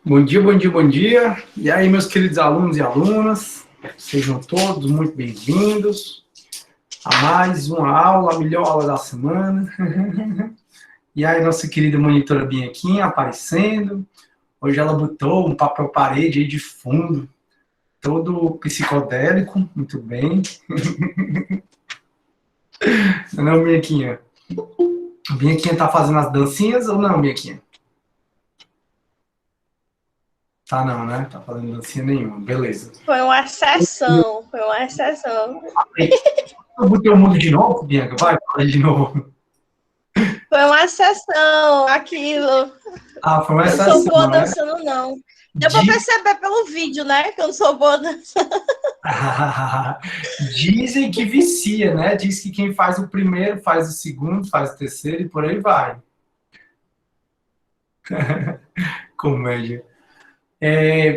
Bom dia, bom dia, bom dia. E aí, meus queridos alunos e alunas, sejam todos muito bem-vindos a mais uma aula, a melhor aula da semana. E aí, nossa querida monitora Bianquinha aparecendo. Hoje ela botou um papel parede aí de fundo, todo psicodélico, muito bem. Não, Bianquinha? Bianquinha tá fazendo as dancinhas ou não, Bianquinha? Tá não, né? Tá fazendo dancinha nenhuma, beleza. Foi uma exceção, foi uma exceção. Eu botei o mundo de novo, Bianca? Vai, fala de novo. Foi uma exceção, aquilo. Ah, foi uma Eu não sou boa exceção, né? dançando, não. Deu pra perceber pelo vídeo, né? Que eu não sou boa dançando. Dizem que vicia, né? Diz que quem faz o primeiro, faz o segundo, faz o terceiro e por aí vai. Comédia.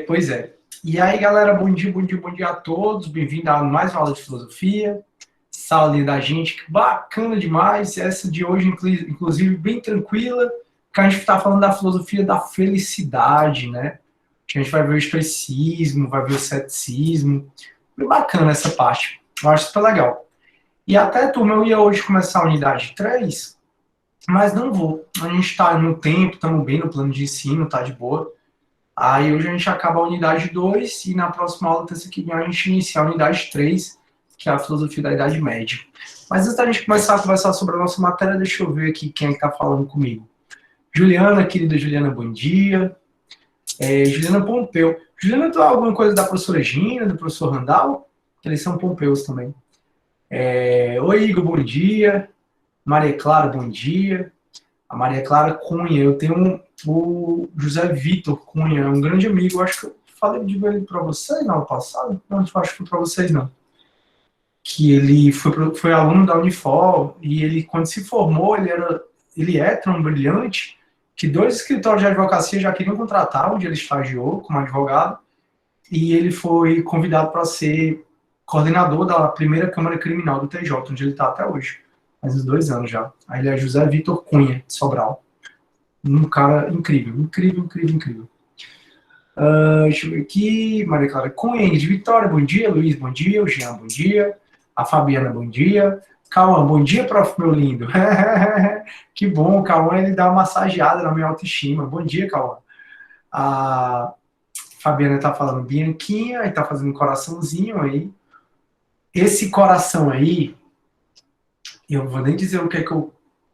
Pois é. E aí, galera, bom dia, bom dia, bom dia a todos. Bem-vindo a mais uma aula de filosofia. Essa aula da gente, que bacana demais. Essa de hoje, inclusive, bem tranquila, que a gente está falando da filosofia da felicidade, né? A gente vai ver o estoicismo, vai ver o ceticismo. Bem bacana essa parte. Eu acho super legal. E até, turma, eu ia hoje começar a unidade 3, mas não vou. A gente está no tempo, estamos bem no plano de ensino, tá de boa. Aí hoje a gente acaba a unidade 2 e na próxima aula, terça que vem, a gente inicia a unidade 3, que é a filosofia da Idade Média. Mas antes da gente começar a conversar sobre a nossa matéria, deixa eu ver aqui quem é que está falando comigo. Juliana, querida Juliana, bom dia. Juliana Pompeu. Juliana, tu é alguma coisa da professora Gina, do professor Randall? Eles são Pompeus também. Oi, Igor, bom dia. Maria Clara, bom dia. A Maria Clara Cunha, eu tenho o José Vitor Cunha, é um grande amigo. Eu acho que eu falei de ele para vocês no ano passado. Não, acho que foi para vocês, não. Que ele foi aluno da Unifor e ele, quando se formou, ele é tão brilhante que 2 escritórios de advocacia já queriam contratar, onde ele estagiou como advogado, e ele foi convidado para ser coordenador da primeira Câmara Criminal do TJ, onde ele está até hoje. Faz uns 2 anos já. Aí ele é José Vitor Cunha, de Sobral. Um cara incrível, incrível, incrível, incrível. Deixa eu ver aqui. Maria Clara Cunha, Ingrid Vitória, bom dia. Luiz, bom dia. O Jean, bom dia. A Fabiana, bom dia. Cauã, bom dia, prof, meu lindo. Que bom, o Cauã, ele dá uma massageada na minha autoestima. Bom dia, Cauã. A Fabiana tá falando Bianquinha, e tá fazendo um coraçãozinho aí. Esse coração aí, eu vou nem dizer o que é que eu...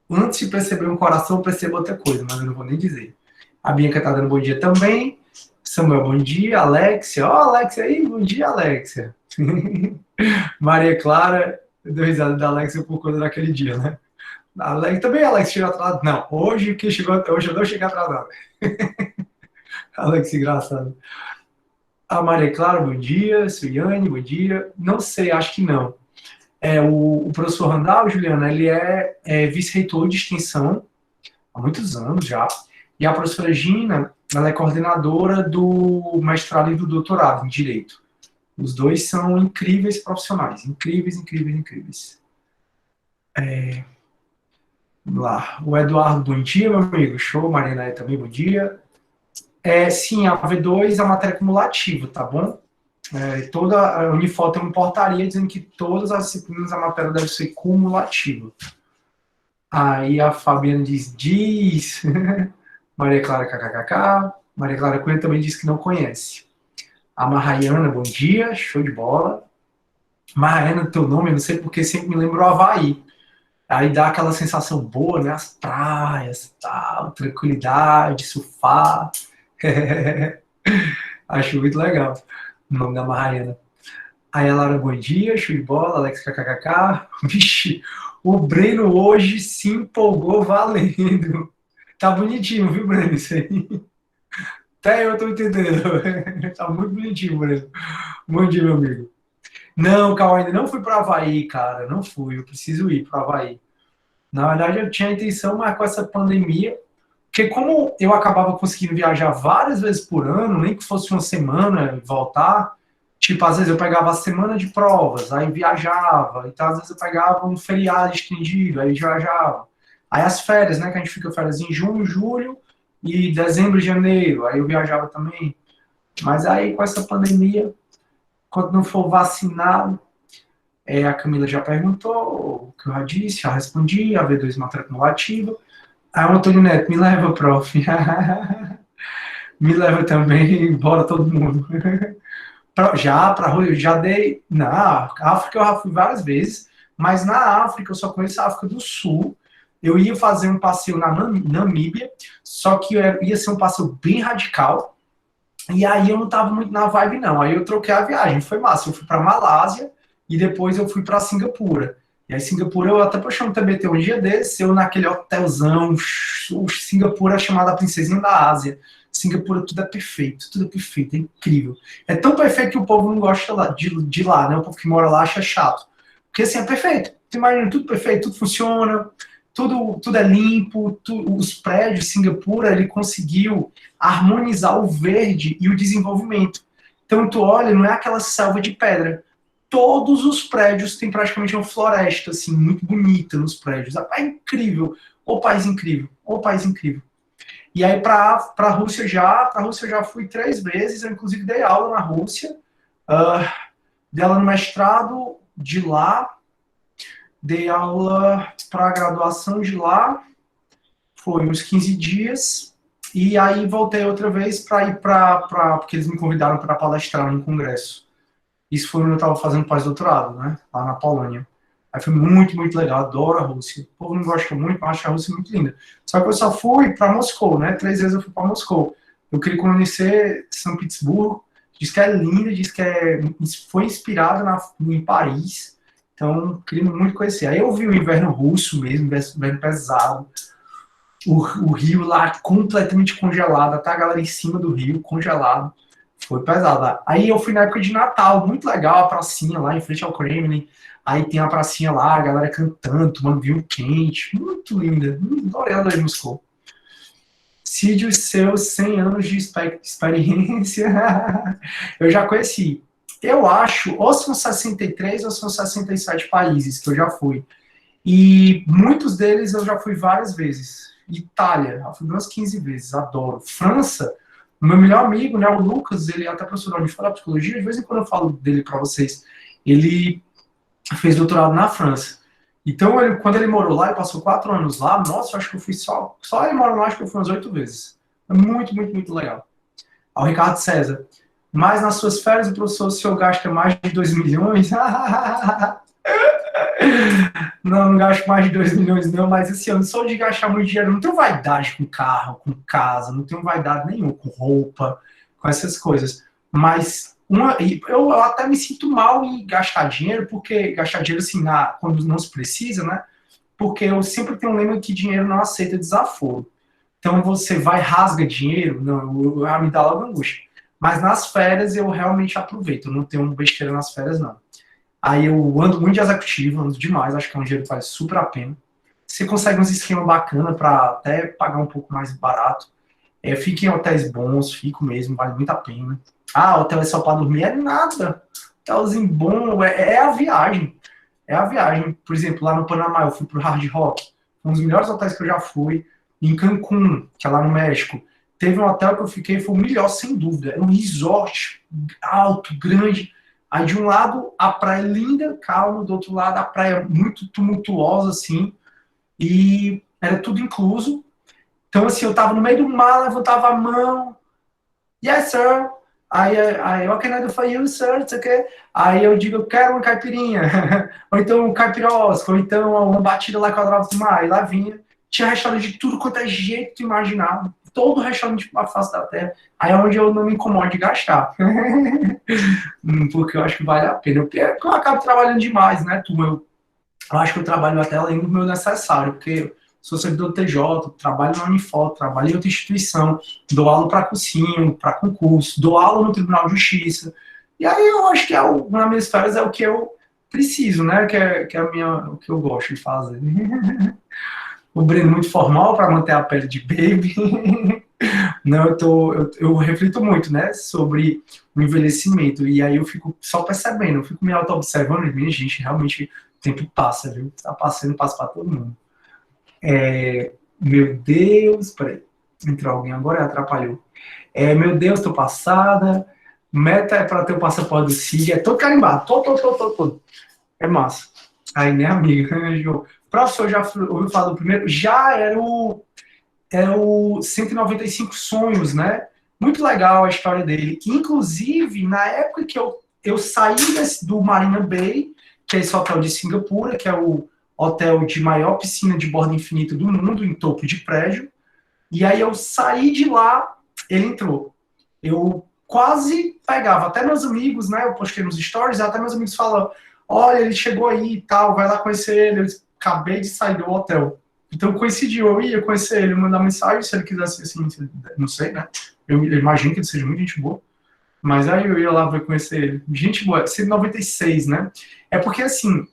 Antes de perceber um coração, eu percebo outra coisa, mas eu não vou nem dizer. A Bianca tá dando bom dia também. Samuel, bom dia. Alexia, Alexia aí, bom dia, Alexia. Maria Clara, eu dei risada da Alexia por conta daquele dia, né? Alex, também Alex chegou atrasado. Não, hoje eu não cheguei atrasado. Alex, engraçado. A Maria Clara, bom dia. Suiane, bom dia. Não sei, acho que não. O professor Randall, Juliana, ele é vice-reitor de extensão há muitos anos já. E a professora Gina, ela é coordenadora do mestrado e do doutorado em Direito. Os dois são incríveis profissionais. Incríveis, incríveis, incríveis. Vamos lá. O Eduardo, bom dia, meu amigo. Show. Marina também, bom dia. Sim, a V2 é a matéria cumulativa, tá bom? Toda a Unifor tem uma portaria dizendo que todas as disciplinas a matéria deve ser cumulativa. Aí a Fabiana diz. Maria Clara kkkk. Maria Clara Cunha também diz que não conhece. A Marraiana, bom dia, show de bola. Marraiana, teu nome, eu não sei porque sempre me lembra o Havaí. Aí dá aquela sensação boa, né? As praias, tal, tranquilidade, surfar. Acho muito legal o nome da Marraiana. Aí a Laura, bom dia, show de bola. Alex kkkk. Vixe, o Breno hoje se empolgou valendo. Tá bonitinho, viu, Breno? Isso aí. Até eu tô entendendo. Tá muito bonitinho, Breno. Bom dia, meu amigo. Não, Cal, ainda não fui para Havaí, cara. Não fui. Eu preciso ir para Havaí. Na verdade, eu tinha a intenção, mas com essa pandemia, porque como eu acabava conseguindo viajar várias vezes por ano, nem que fosse uma semana e voltar, tipo, às vezes eu pegava a semana de provas, aí viajava, então às vezes eu pegava um feriado estendido, aí viajava. Aí as férias, né, que a gente fica férias em junho, julho, e dezembro, janeiro, aí eu viajava também. Mas aí, com essa pandemia, quando não for vacinado, a Camila já perguntou, o que eu já disse, já respondi, a V2 matéria acumulativa. Aí o Antônio Neto, me leva, prof. Me leva também, bora todo mundo. Já dei. Na África eu já fui várias vezes, mas na África eu só conheço a África do Sul. Eu ia fazer um passeio na Namíbia, só que ia ser um passeio bem radical. E aí eu não tava muito na vibe, não. Aí eu troquei a viagem, foi massa. Eu fui para Malásia e depois eu fui para Singapura. E aí Singapura eu até puxei um TBT um dia desse, eu naquele hotelzão, o Singapura é chamada a princesinha da Ásia. Singapura tudo é perfeito, é incrível. É tão perfeito que o povo não gosta de lá, né? O povo que mora lá acha chato. Porque assim, é perfeito. Tu imagina, tudo perfeito, tudo funciona, tudo é limpo, os prédios, Singapura, ele conseguiu harmonizar o verde e o desenvolvimento. Então, tu olha, não é aquela selva de pedra. Todos os prédios têm praticamente uma floresta, assim, muito bonita nos prédios. É incrível. O país incrível. O país incrível. E aí, para a Rússia já fui 3 vezes. Eu, inclusive, dei aula na Rússia. Dei aula no mestrado de lá. Dei aula para a graduação de lá. Foi uns 15 dias. E aí voltei outra vez para ir porque eles me convidaram para palestrar num congresso. Isso foi quando eu estava fazendo pós-doutorado, né? Lá na Polônia. Aí foi muito, muito legal. Adoro a Rússia. O povo não gosta muito, mas acho a Rússia muito linda. Só que eu só fui para Moscou, né? 3 vezes eu fui para Moscou. Eu queria conhecer São Petersburgo. Diz que é linda, diz que foi inspirada em Paris. Então, queria muito conhecer. Aí eu vi o inverno russo mesmo, inverno pesado. O rio lá completamente congelado, até a galera em cima do rio, congelado. Foi pesado. Aí eu fui na época de Natal, muito legal, a pracinha lá em frente ao Kremlin. Aí tem a pracinha lá, a galera cantando, tomando vinho quente. Muito linda. Adorei Moscou. Cid, os seus 100 anos de experiência. Eu já conheci. Eu acho, ou são 63 ou são 67 países que eu já fui. E muitos deles eu já fui várias vezes. Itália, eu fui umas 15 vezes, adoro. França, o meu melhor amigo, né, o Lucas, ele é até professor de psicologia, de vez em quando eu falo dele para vocês. Ele fez doutorado na França. Então, quando ele morou lá, ele passou 4 anos lá, nossa, eu acho que eu fui só ele morou lá, acho que eu fui umas 8 vezes. É muito, muito, muito legal. Ao Ricardo César, mas nas suas férias, o professor, o senhor gasta mais de 2 milhões? Não gasto mais de 2 milhões, não, mas assim, eu não sou de gastar muito dinheiro, não tenho vaidade com carro, com casa, não tenho vaidade nenhuma com roupa, com essas coisas. Mas eu até me sinto mal em gastar dinheiro, porque gastar dinheiro assim, quando não se precisa, né? Porque eu sempre tenho um lema que dinheiro não aceita desaforo. Então você vai rasga dinheiro, não, me dá logo angústia. Mas nas férias eu realmente aproveito, eu não tenho besteira nas férias, não. Aí eu ando muito de executivo, ando demais, acho que é um dinheiro que vale super a pena. Você consegue uns esquemas bacanas para até pagar um pouco mais barato. Fico em hotéis bons, fico mesmo, vale muito a pena. Ah, hotel é só para dormir? É nada. Hotelzinho bom, é a viagem. É a viagem. Por exemplo, lá no Panamá, eu fui pro Hard Rock. Um dos melhores hotéis que eu já fui. Em Cancún, que é lá no México. Teve um hotel que eu fiquei, foi o melhor, sem dúvida. Era um resort alto, grande. Aí de um lado a praia linda, calma, do outro lado a praia muito tumultuosa, assim, e era tudo incluso. Então, assim, eu tava no meio do mar, levantava a mão, yes, sir. Aí what can I do for you, sir? Aí eu digo, eu quero uma caipirinha, ou então um caipirosca, ou então uma batida lá quadrada do mar, e lá vinha. Tinha restaurante de tudo quanto é jeito que imaginava. Todo restaurante na face da terra. Aí é onde eu não me incomodo de gastar. Porque eu acho que vale a pena. Porque eu acabo trabalhando demais, né, turma? Eu acho que eu trabalho até além do meu necessário, porque sou servidor do TJ, trabalho na Unifor, trabalho em outra instituição, dou aula para cursinho, para concurso, dou aula no Tribunal de Justiça. E aí eu acho que nas minhas férias é o que eu preciso, né? Que é o que eu gosto de fazer. O Breno muito formal para manter a pele de baby. Não, eu reflito muito, né, sobre o envelhecimento, e aí eu fico só percebendo, eu fico me auto-observando, e minha gente, realmente o tempo passa, viu? Tá passando, passa para todo mundo. Meu Deus, peraí. Entrou alguém agora, atrapalhou. Meu Deus, tô passada. Meta é para ter o passaporte do SIG. É todo carimbado. Todo. É massa. Aí, minha amiga, o professor já ouviu falar do primeiro? Já era o 195 Sonhos, né? Muito legal a história dele. Inclusive, na época que eu saí do Marina Bay, que é esse hotel de Singapura, que é o hotel de maior piscina de borda infinita do mundo, em topo de prédio. E aí eu saí de lá, ele entrou. Eu quase pegava, até meus amigos, né? Eu postei nos stories, até meus amigos falam: olha, ele chegou aí e tal, vai lá conhecer ele. Eu acabei de sair do hotel. Então coincidiu, eu ia conhecer ele, mandar mensagem, se ele quisesse, assim, não sei, né? Eu imagino que ele seja muito gente boa. Mas aí eu ia lá para conhecer ele. Gente boa, 196, né? É porque, assim,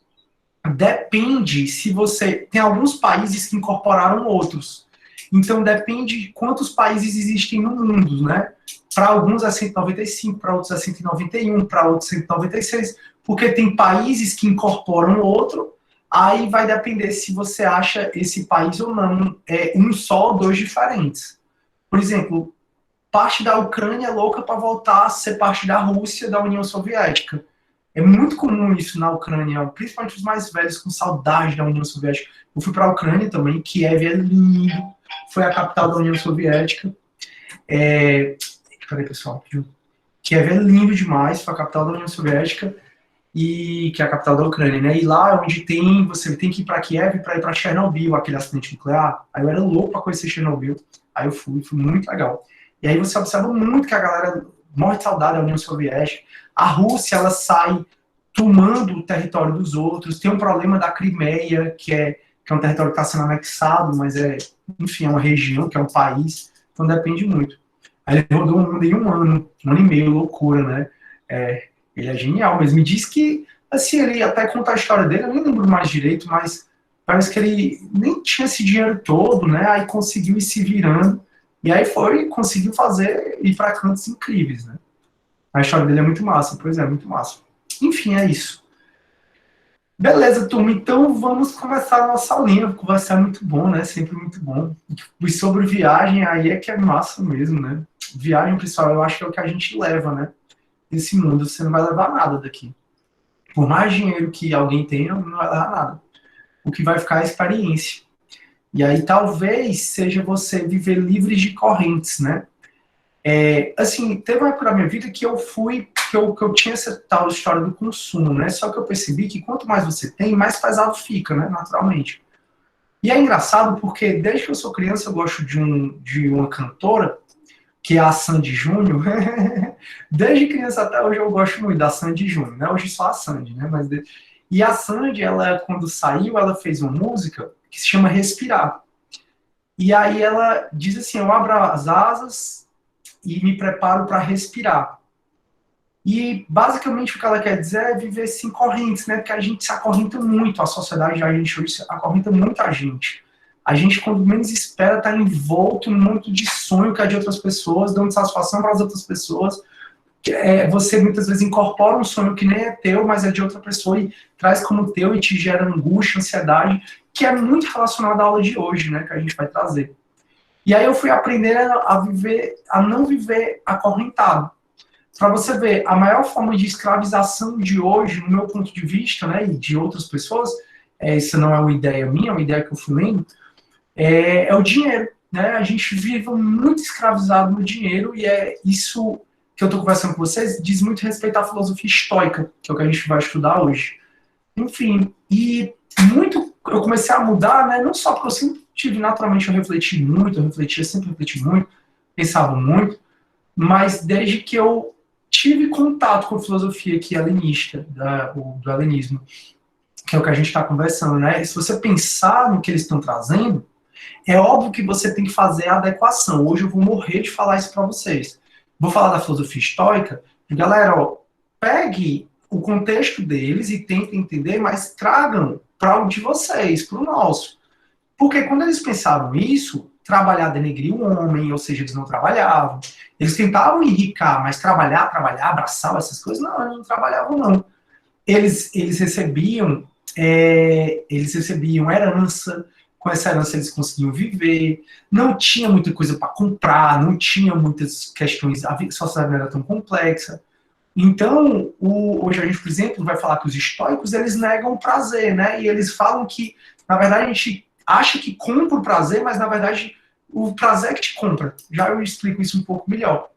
depende se você... Tem alguns países que incorporaram outros. Então, depende de quantos países existem no mundo, né? Para alguns é 195, para outros é 191, para outros 196, porque tem países que incorporam outro, aí vai depender se você acha esse país ou não, um só ou dois diferentes. Por exemplo, parte da Ucrânia é louca para voltar a ser parte da Rússia, da União Soviética. É muito comum isso na Ucrânia, principalmente os mais velhos com saudade da União Soviética. Eu fui para a Ucrânia também, Kiev é lindo, foi a capital da União Soviética. Peraí, pessoal. Kiev é lindo demais, foi a capital da União Soviética, e que é a capital da Ucrânia, né? E lá onde você tem que ir para Kiev para ir para Chernobyl, aquele acidente nuclear. Aí eu era louco para conhecer Chernobyl. Aí eu fui muito legal. E aí você observa muito que a galera morre de saudade da União Soviética. A Rússia, ela sai tomando o território dos outros. Tem um problema da Crimeia, que é um território que está sendo anexado, mas enfim, é uma região, que é um país. Então depende muito. Aí ele rodou o mundo em um ano e meio, loucura, né? Ele é genial, mas me diz que, assim, ele até contar a história dele, eu nem lembro mais direito, mas parece que ele nem tinha esse dinheiro todo, né? Aí conseguiu ir se virando, e aí conseguiu ir para cantos incríveis, né? A história dele é muito massa, pois é, muito massa. Enfim, é isso. Beleza, turma, então vamos conversar a nossa aulinha. Conversar é muito bom, né? Sempre muito bom. E sobre viagem, aí é que é massa mesmo, né? Viagem, pessoal, eu acho que é o que a gente leva, né? Nesse mundo, você não vai levar nada daqui. Por mais dinheiro que alguém tenha, não vai levar nada. O que vai ficar é a experiência. E aí talvez seja você viver livre de correntes, né? Assim, teve uma época da minha vida que eu tinha essa tal história do consumo, né? Só que eu percebi que quanto mais você tem, mais pesado fica, né? Naturalmente. E é engraçado porque desde que eu sou criança eu gosto de uma cantora, que é a Sandy Júnior. Desde criança até hoje eu gosto muito da Sandy Júnior, né? Hoje só a Sandy, né? E a Sandy, ela, quando saiu, ela fez uma música que se chama Respirar. E aí ela diz assim: eu abro as asas e me preparo para respirar. E basicamente o que ela quer dizer é viver sem correntes, né? Porque a gente se acorrenta muito, a sociedade da gente hoje se acorrenta muito a gente. A gente, quando menos espera, está envolto num monte de sonho que é de outras pessoas, dando satisfação para as outras pessoas. Você muitas vezes incorpora um sonho que nem é teu, mas é de outra pessoa e traz como teu e te gera angústia, ansiedade, que é muito relacionado à aula de hoje, né? Que a gente vai trazer. E aí eu fui aprender a não viver acorrentado. Para você ver, a maior forma de escravização de hoje, no meu ponto de vista, né, e de outras pessoas, isso não é uma ideia minha, é uma ideia que eu fui lendo, é o dinheiro, né? A gente vive muito escravizado no dinheiro e é isso que eu estou conversando com vocês, diz muito respeito à filosofia estoica, que é o que a gente vai estudar hoje. Enfim, e eu comecei a mudar, né? Não só porque eu sempre tive, naturalmente, eu sempre refleti muito, pensava muito, mas desde que eu tive contato com a filosofia aqui helenista, do helenismo, que é o que a gente está conversando, né? E se você pensar no que eles estão trazendo, é óbvio que você tem que fazer a adequação. Hoje eu vou morrer de falar isso para vocês. Vou falar da filosofia estoica. Galera, pegue o contexto deles e tentem entender, mas tragam para o de vocês, para o nosso. Porque quando eles pensavam isso, trabalhar denegria o homem, ou seja, eles não trabalhavam. Eles tentavam enricar, mas trabalhar, abraçar essas coisas, não, eles não trabalhavam, não. Eles recebiam herança, com essa herança eles conseguiam viver, não tinha muita coisa para comprar, não tinha muitas questões, a sociedade não era tão complexa. Então, hoje a gente, por exemplo, vai falar que os estoicos, eles negam o prazer, né? E eles falam que, na verdade, a gente acha que compra o prazer, mas, na verdade, o prazer é que te compra. Já eu explico isso um pouco melhor.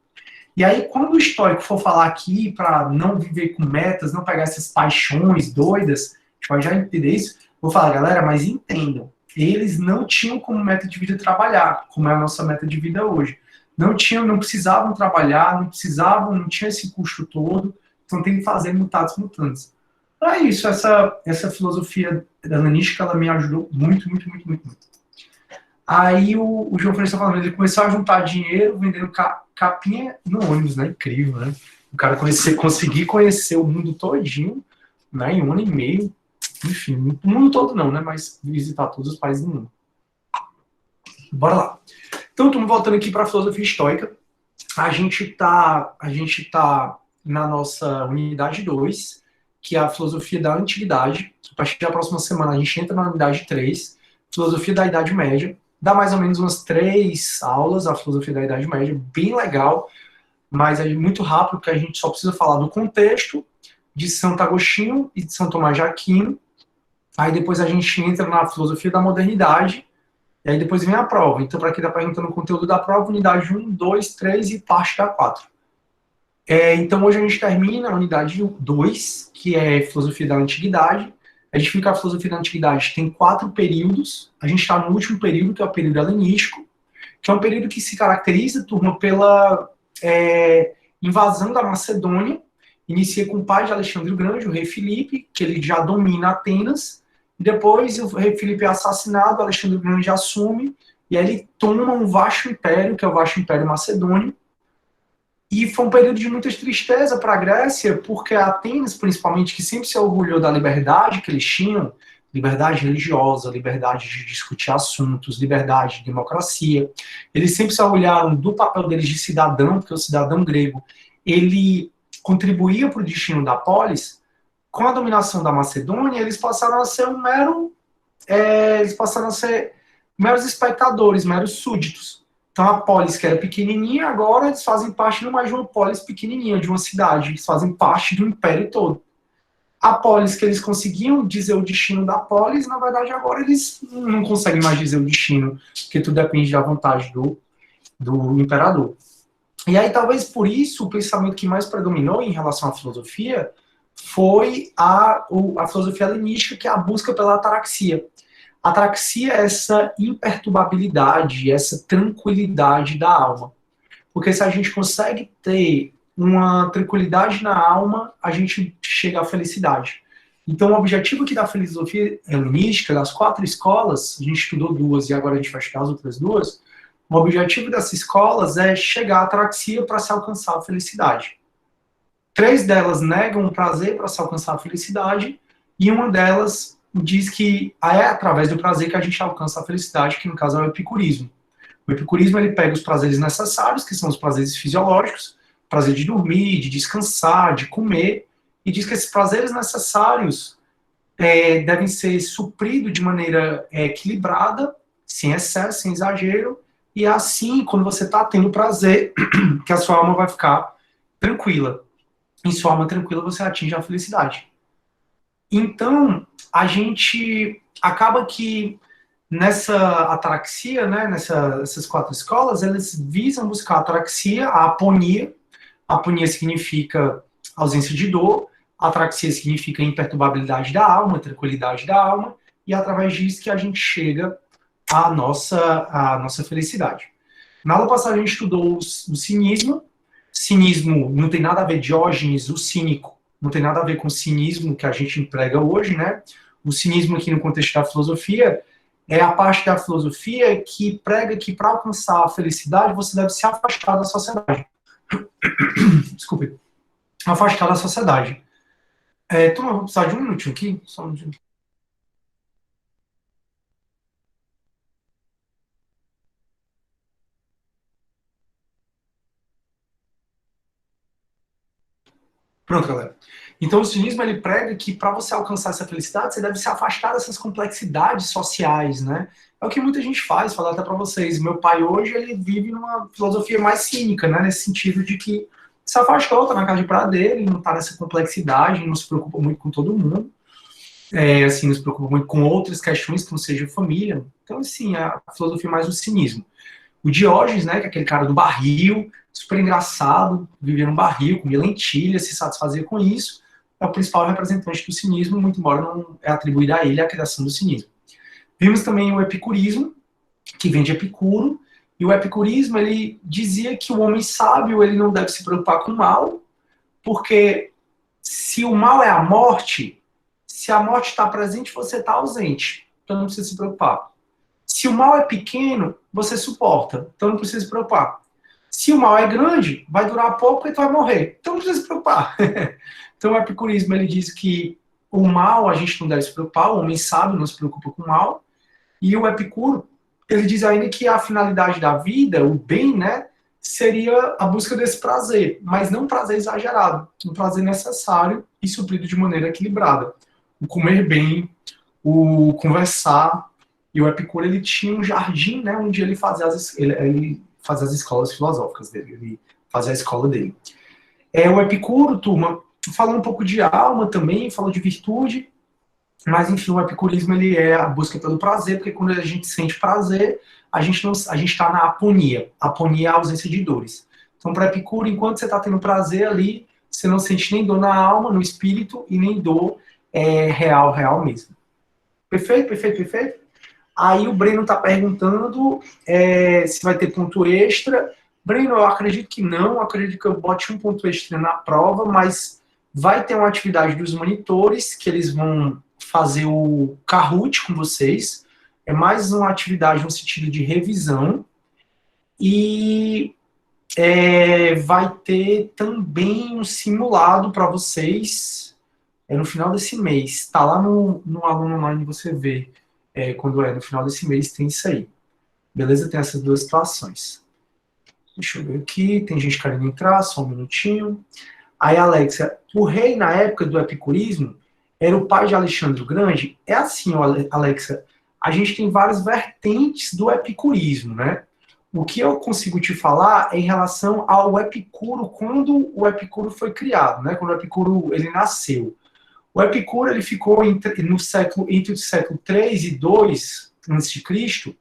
E aí, quando o estoico for falar aqui para não viver com metas, não pegar essas paixões doidas, a gente vai já entender isso, vou falar, galera, mas entendam, eles não tinham como meta de vida trabalhar, como é a nossa meta de vida hoje. Não tinham, não precisavam trabalhar, não precisavam, não tinha esse custo todo, então tem que fazer mutatis mutandis. Então é isso, essa filosofia helenística, ela me ajudou muito, muito, muito, muito, muito. Aí o João Francisco falando, ele começou a juntar dinheiro vendendo capinha no ônibus, né? Incrível, né? O cara conseguir conhecer o mundo todinho, né? Em um ano e meio. Enfim, o mundo todo não, né? Mas visitar todos os países do mundo. Bora lá. Então, estamos voltando aqui para a filosofia estoica. A gente tá na nossa unidade 2, que é a filosofia da antiguidade. A partir da próxima semana, a gente entra na unidade 3, filosofia da Idade Média. Dá mais ou menos umas 3 aulas a filosofia da Idade Média, bem legal, mas é muito rápido, porque a gente só precisa falar do contexto de Santo Agostinho e de São Tomás de Aquino. Aí depois a gente entra na filosofia da modernidade, e aí depois vem a prova. Então, para quem está perguntando o conteúdo da prova, unidade 1, 2, 3 e parte da 4. Então, hoje a gente termina a unidade 2, que é filosofia da antiguidade. A gente fica a filosofia da antiguidade, tem 4 períodos. A gente está no último período, que é o período helenístico, que é um período que se caracteriza, turma, pela invasão da Macedônia. Inicia com o pai de Alexandre o Grande, o rei Filipe, que ele já domina Atenas. Depois o rei Filipe é assassinado, Alexandre o Grande assume, e aí ele toma um vasto império, que é o vasto império macedônio. E foi um período de muita tristeza para a Grécia, porque a Atenas, principalmente, que sempre se orgulhou da liberdade que eles tinham, liberdade religiosa, liberdade de discutir assuntos, liberdade de democracia, eles sempre se orgulharam do papel deles de cidadão, porque o cidadão grego, ele contribuía para o destino da polis. Com a dominação da Macedônia, eles passaram a ser eles passaram a ser meros espectadores, meros súditos. Então a polis, que era pequenininha, agora eles fazem parte não mais de uma polis pequenininha, de uma cidade, eles fazem parte do império todo. A polis que eles conseguiam dizer o destino da polis, na verdade agora eles não conseguem mais dizer o destino, porque tudo depende da vontade do imperador. E aí talvez por isso o pensamento que mais predominou em relação à filosofia foi a filosofia helenística, que é a busca pela ataraxia. Ataraxia é essa imperturbabilidade, essa tranquilidade da alma. Porque se a gente consegue ter uma tranquilidade na alma, a gente chega à felicidade. Então, o objetivo aqui da filosofia helenística, das 4 escolas, a gente estudou 2 e agora a gente vai estudar as outras 2, o objetivo dessas escolas é chegar à ataraxia para se alcançar a felicidade. 3 delas negam o prazer para se alcançar a felicidade, e uma delas diz que é através do prazer que a gente alcança a felicidade, que no caso é o epicurismo. O epicurismo, ele pega os prazeres necessários, que são os prazeres fisiológicos, prazer de dormir, de descansar, de comer, e diz que esses prazeres necessários devem ser supridos de maneira equilibrada, sem excesso, sem exagero, e assim, quando você está tendo prazer, que a sua alma vai ficar tranquila. Em sua alma tranquila, você atinge a felicidade. Então, a gente acaba que nessa ataraxia, né, nessas 4 escolas, eles visam buscar a ataraxia, a aponia. A aponia significa ausência de dor, a ataraxia significa imperturbabilidade da alma, tranquilidade da alma, e é através disso que a gente chega à nossa felicidade. Na aula passada a gente estudou o cinismo. Cinismo não tem nada a ver, Diógenes, o cínico, não tem nada a ver com o cinismo que a gente emprega hoje, né? O cinismo aqui no contexto da filosofia é a parte da filosofia que prega que para alcançar a felicidade você deve se afastar da sociedade. Desculpe. Afastar da sociedade. Tu não vou precisar de um minutinho aqui? Só um minutinho. Pronto, galera. Então, o cinismo, ele prega que para você alcançar essa felicidade, você deve se afastar dessas complexidades sociais, né? É o que muita gente faz, falar até para vocês. Meu pai hoje, ele vive numa filosofia mais cínica, né? Nesse sentido de que se afastou, tá na casa de praia dele, não tá nessa complexidade, não se preocupa muito com todo mundo. Assim, não se preocupa muito com outras questões que não sejam família. Então, assim, a filosofia mais do cinismo. O Diógenes, né, que é aquele cara do barril, super engraçado, vivia num barril, comia lentilha, se satisfazia com isso, é o principal representante do cinismo, muito embora não é atribuída a ele a criação do cinismo. Vimos também o epicurismo, que vem de Epicuro, e o epicurismo, ele dizia que o homem sábio, ele não deve se preocupar com o mal, porque se o mal é a morte, se a morte está presente, você está ausente, então não precisa se preocupar. Se o mal é pequeno, você suporta, então não precisa se preocupar. Se o mal é grande, vai durar pouco e tu vai morrer, então não precisa se preocupar. Então o epicurismo, ele diz que o mal a gente não deve se preocupar, o homem sábio não se preocupa com o mal, e o Epicuro, ele diz ainda que a finalidade da vida, o bem, né, seria a busca desse prazer, mas não um prazer exagerado, um prazer necessário e suprido de maneira equilibrada. O comer bem, o conversar, e o Epicuro, ele tinha um jardim, né, onde ele fazia ele fazia as escolas filosóficas dele, ele fazia a escola dele. O Epicuro, turma, falou um pouco de alma também, falou de virtude, mas enfim, o epicurismo, ele é a busca pelo prazer, porque quando a gente sente prazer, a gente está na aponia. Aponia é a ausência de dores. Então, para Epicuro, enquanto você está tendo prazer ali, você não sente nem dor na alma, no espírito, e nem dor real mesmo. Perfeito, perfeito, perfeito? Aí o Breno está perguntando se vai ter ponto extra. Breno, eu acredito que não, acredito que eu bote um ponto extra na prova, mas vai ter uma atividade dos monitores, que eles vão fazer o Kahoot com vocês. É mais uma atividade no sentido de revisão. E vai ter também um simulado para vocês no final desse mês. Está lá no Aluno Online, você vê. Quando no final desse mês, tem isso aí. Beleza? Tem essas duas situações. Deixa eu ver aqui. Tem gente querendo entrar, só um minutinho. Aí, Alexia, o rei, na época do epicurismo, era o pai de Alexandre o Grande. É assim, ó, Alexia, a gente tem várias vertentes do epicurismo, né? O que eu consigo te falar é em relação ao Epicuro, quando o Epicuro foi criado, né? Quando o Epicuro ele nasceu. O Epicuro ele ficou entre o século 3 e 2 a.C.,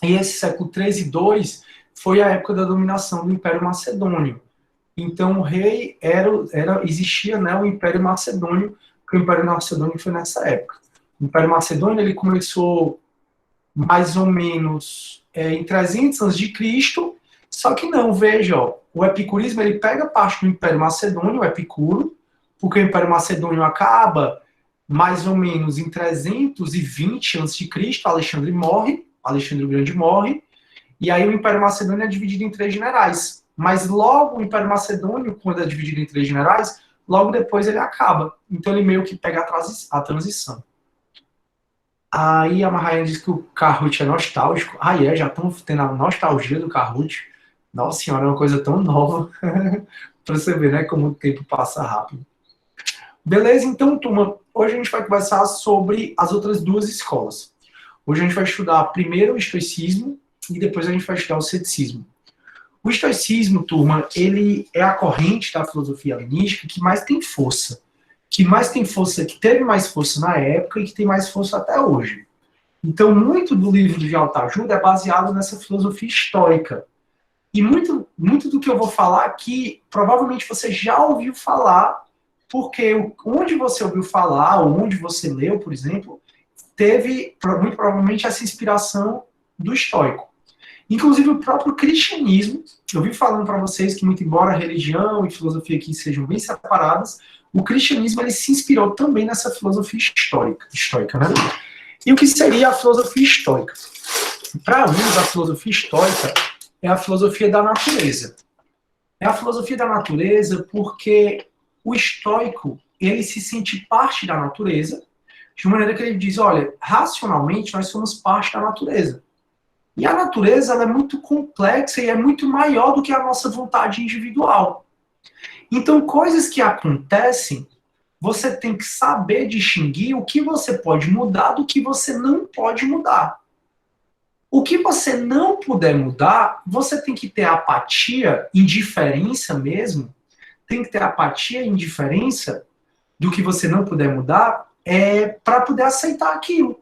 e esse século 3 e 2 foi a época da dominação do Império Macedônio. Então o rei existia, né, o Império Macedônio, que o Império Macedônio foi nessa época. O Império Macedônio ele começou mais ou menos em 300 a.C., só que não, veja, ó, o epicurismo ele pega parte do Império Macedônio, o Epicuro, porque o Império Macedônio acaba mais ou menos em 320 a.C., Alexandre o Grande morre, e aí o Império Macedônio é dividido em 3 generais. Mas logo o Império Macedônio, quando é dividido em 3 generais, logo depois ele acaba. Então ele meio que pega a transição. Aí a Mahayana diz que o Kahoot é nostálgico. Já estão tendo a nostalgia do Kahoot. Nossa senhora, é uma coisa tão nova. Pra você ver, né, como o tempo passa rápido. Beleza? Então, turma, hoje a gente vai conversar sobre as outras duas escolas. Hoje a gente vai estudar primeiro o estoicismo e depois a gente vai estudar o ceticismo. O estoicismo, turma, ele é a corrente da filosofia helenística que mais tem força. Que teve mais força na época e que tem mais força até hoje. Então, muito do livro de autoajuda é baseado nessa filosofia estoica. E muito do que eu vou falar aqui, provavelmente você já ouviu falar, porque onde você ouviu falar, ou onde você leu, por exemplo, teve, muito provavelmente, essa inspiração do estoico. Inclusive, o próprio cristianismo, eu vi falando para vocês que, muito embora a religião e filosofia aqui sejam bem separadas, o cristianismo ele se inspirou também nessa filosofia estoica, né? E o que seria a filosofia estoica? Para alguns, a filosofia estoica é a filosofia da natureza. É a filosofia da natureza porque o estoico, ele se sente parte da natureza, de maneira que ele diz, olha, racionalmente nós somos parte da natureza. E a natureza ela é muito complexa e é muito maior do que a nossa vontade individual. Então, coisas que acontecem você tem que saber distinguir o que você pode mudar do que você não pode mudar. O que você não puder mudar, você tem que ter apatia, indiferença mesmo, tem que ter apatia e indiferença do que você não puder mudar, para poder aceitar aquilo.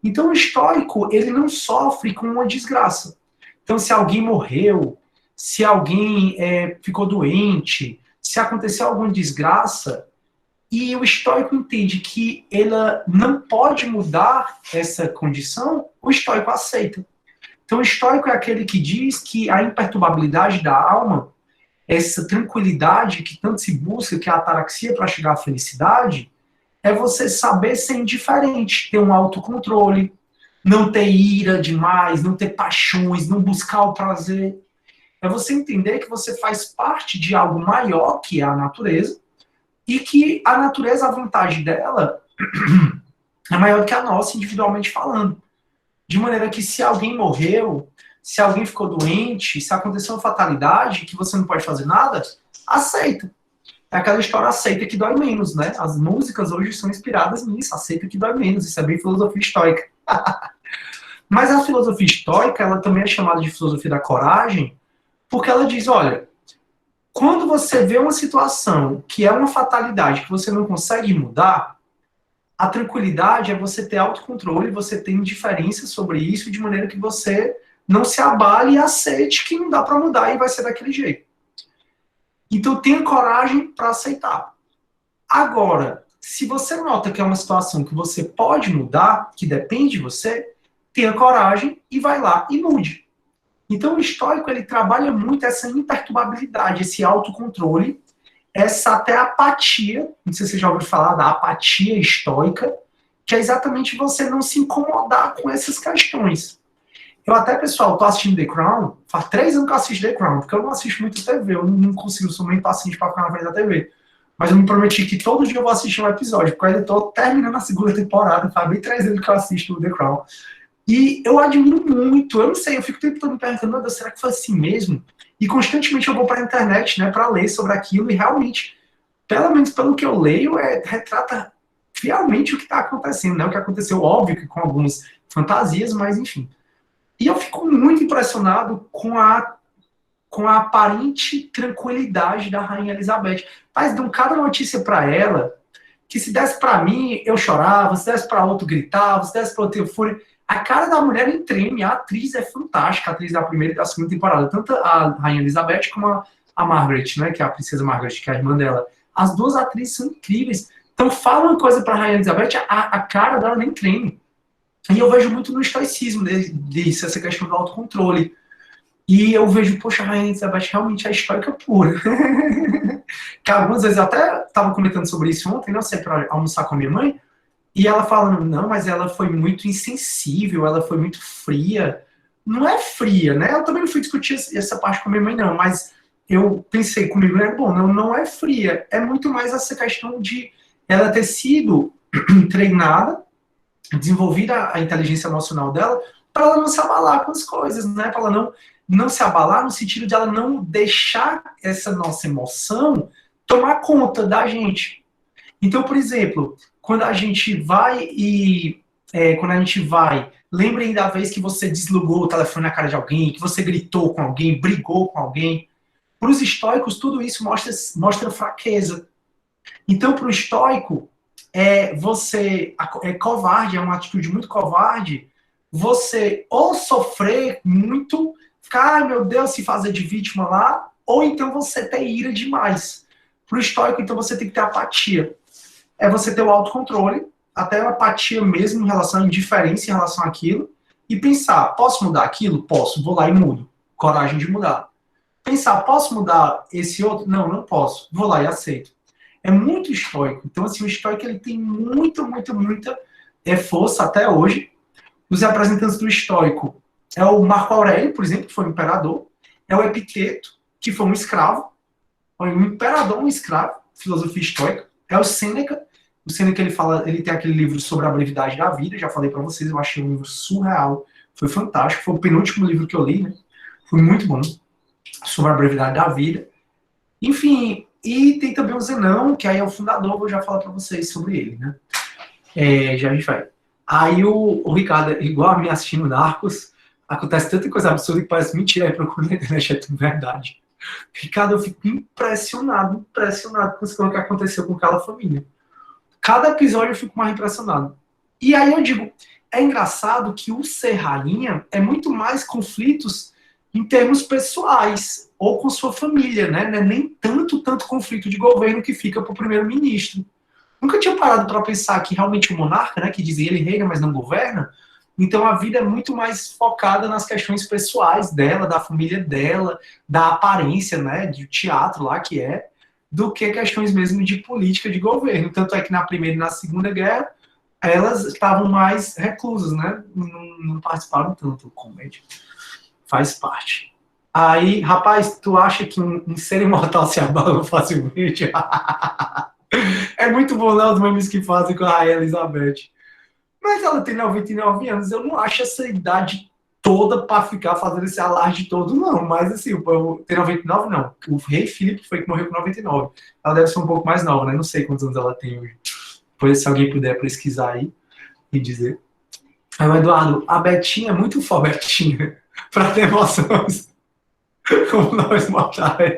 Então o estoico, ele não sofre com uma desgraça. Então se alguém morreu, se alguém ficou doente, se aconteceu alguma desgraça, e o estoico entende que ela não pode mudar essa condição, o estoico aceita. Então o estoico é aquele que diz que a imperturbabilidade da alma, essa tranquilidade que tanto se busca, que é a ataraxia para chegar à felicidade, é você saber ser indiferente, ter um autocontrole, não ter ira demais, não ter paixões, não buscar o prazer. É você entender que você faz parte de algo maior, que é a natureza, e que a natureza, a vontade dela, é maior do que a nossa, individualmente falando. De maneira que se alguém morreu, se alguém ficou doente, se aconteceu uma fatalidade, que você não pode fazer nada, aceita. É aquela história aceita que dói menos, né? As músicas hoje são inspiradas nisso, aceita que dói menos, isso é bem filosofia estoica. Mas a filosofia estoica, ela também é chamada de filosofia da coragem, porque ela diz, olha, quando você vê uma situação que é uma fatalidade, que você não consegue mudar, a tranquilidade é você ter autocontrole, você ter indiferença sobre isso, de maneira que você não se abale e aceite que não dá para mudar e vai ser daquele jeito. Então tenha coragem para aceitar. Agora, se você nota que é uma situação que você pode mudar, que depende de você, tenha coragem e vai lá e mude. Então o estoico, ele trabalha muito essa imperturbabilidade, esse autocontrole, essa até apatia, não sei se você já ouviu falar da apatia estoica, que é exatamente você não se incomodar com essas questões. Eu até, pessoal, tô assistindo The Crown, faz 3 anos que eu assisto The Crown, porque eu não assisto muito TV, eu não consigo, sou meio impaciente pra ficar na frente da TV. Mas eu me prometi que todo dia eu vou assistir um episódio, porque eu ainda tô terminando a segunda temporada, faz bem 3 anos que eu assisto The Crown. E eu admiro muito, eu não sei, eu fico o tempo todo me perguntando, meu Deus, será que foi assim mesmo? E constantemente eu vou para a internet, né, para ler sobre aquilo, e realmente, pelo menos pelo que eu leio, retrata fielmente o que está acontecendo, né? O que aconteceu, óbvio, que com algumas fantasias, mas enfim. E eu fico muito impressionado com a aparente tranquilidade da Rainha Elizabeth. Mas dão cada notícia para ela, que se desse para mim, eu chorava, se desse para outro, gritava, se desse para outro, eu fúria. A cara da mulher nem treme, a atriz é fantástica, a atriz da primeira e da segunda temporada, tanto a Rainha Elizabeth como a Margaret, né, que é a princesa Margaret, que é a irmã dela. As duas atrizes são incríveis. Então fala uma coisa pra Rainha Elizabeth, a cara dela nem treme. E eu vejo muito no estoicismo disso, essa questão do autocontrole. E eu vejo, poxa, a Rainha Elizabeth realmente é estoica pura. Que algumas vezes eu até estava comentando sobre isso ontem, não sei, para almoçar com a minha mãe, e ela falando, não, mas ela foi muito insensível, ela foi muito fria. Não é fria, né? Eu também não fui discutir essa parte com a minha mãe, não, mas eu pensei comigo, né? Bom, não é fria, é muito mais essa questão de ela ter sido treinada, desenvolvida a inteligência emocional dela, para ela não se abalar com as coisas, né? Para ela não se abalar no sentido de ela não deixar essa nossa emoção tomar conta da gente. Então, por exemplo, quando a gente vai lembrem da vez que você desligou o telefone na cara de alguém, que você gritou com alguém, brigou com alguém. Para os estoicos, tudo isso mostra fraqueza. Então, para o estoico, você é covarde, é uma atitude muito covarde, você ou sofrer muito, ficar, ai meu Deus, se fazer de vítima lá, ou então você ter ira demais. Para o estoico, então, você tem que ter apatia. É você ter o autocontrole, até a apatia mesmo em relação à indiferença em relação àquilo, e pensar, posso mudar aquilo? Posso, vou lá e mudo. Coragem de mudar. Pensar, posso mudar esse outro? Não posso. Vou lá e aceito. É muito estoico. Então, assim, o estoico ele tem muita força até hoje. Os representantes do estoico é o Marco Aurélio, por exemplo, que foi um imperador. É o Epiteto, que foi um escravo. Um imperador, um escravo. Filosofia estoica. É o Sêneca. O Sêneca, ele tem aquele livro sobre a brevidade da vida. Já falei para vocês, eu achei um livro surreal. Foi fantástico. Foi o penúltimo livro que eu li, né? Foi muito bom. Sobre a brevidade da vida. Enfim, E tem também o Zenão, que aí é o fundador, vou já falar para vocês sobre ele, né? Já a gente vai. Aí o Ricardo, igual a mim assistindo Narcos, acontece tanta coisa absurda que parece mentira, aí procura na internet, é tudo verdade. Ricardo, eu fico impressionado com o que aconteceu com aquela família. Cada episódio eu fico mais impressionado. E aí eu digo, é engraçado que o ser rainha é muito mais conflitos em termos pessoais, ou com sua família, né? Não é nem tanto conflito de governo que fica para o primeiro-ministro. Nunca tinha parado para pensar que realmente o monarca, né, que dizia ele reina, mas não governa, então a vida é muito mais focada nas questões pessoais dela, da família dela, da aparência, né, do teatro lá que é, do que questões mesmo de política de governo. Tanto é que na Primeira e na Segunda Guerra elas estavam mais reclusas, né, não participaram tanto do comédia. Faz parte. Aí, rapaz, tu acha que um ser imortal se abala facilmente? É muito bom, né, os memes que fazem com a Rainha Elizabeth. Mas ela tem 99 anos, eu não acho essa idade toda para ficar fazendo esse alarde todo, não. Mas assim, tem 99 não. O rei Filipe foi que morreu com 99. Ela deve ser um pouco mais nova, né? Não sei quantos anos ela tem hoje. Depois, se alguém puder pesquisar aí e dizer. Aí o Eduardo, a Betinha é muito Betinha, para ter emoções como nós mortais.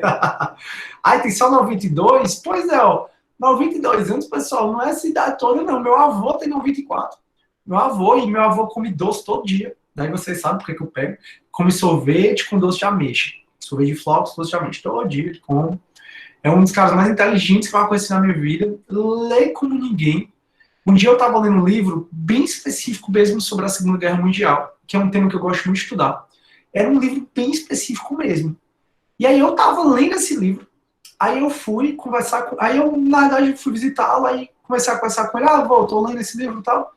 Aí tem só 92? Pois é, ó. 92 anos, pessoal, não é essa idade toda, não. Meu avô tem 94. Meu avô come doce todo dia. Daí vocês sabem por que eu pego. Come sorvete com doce de ameixa. Sorvete de flocos, doce de ameixa. Todo dia ele come. É um dos caras mais inteligentes que eu conheci na minha vida. Lê como ninguém. Um dia eu estava lendo um livro bem específico mesmo sobre a Segunda Guerra Mundial, que é um tema que eu gosto muito de estudar. Era um livro bem específico mesmo. E aí eu estava lendo esse livro. Aí eu fui conversar com... Aí eu, na verdade, fui visitá-lo, aí comecei a conversar com ele. Tô lendo esse livro e tal.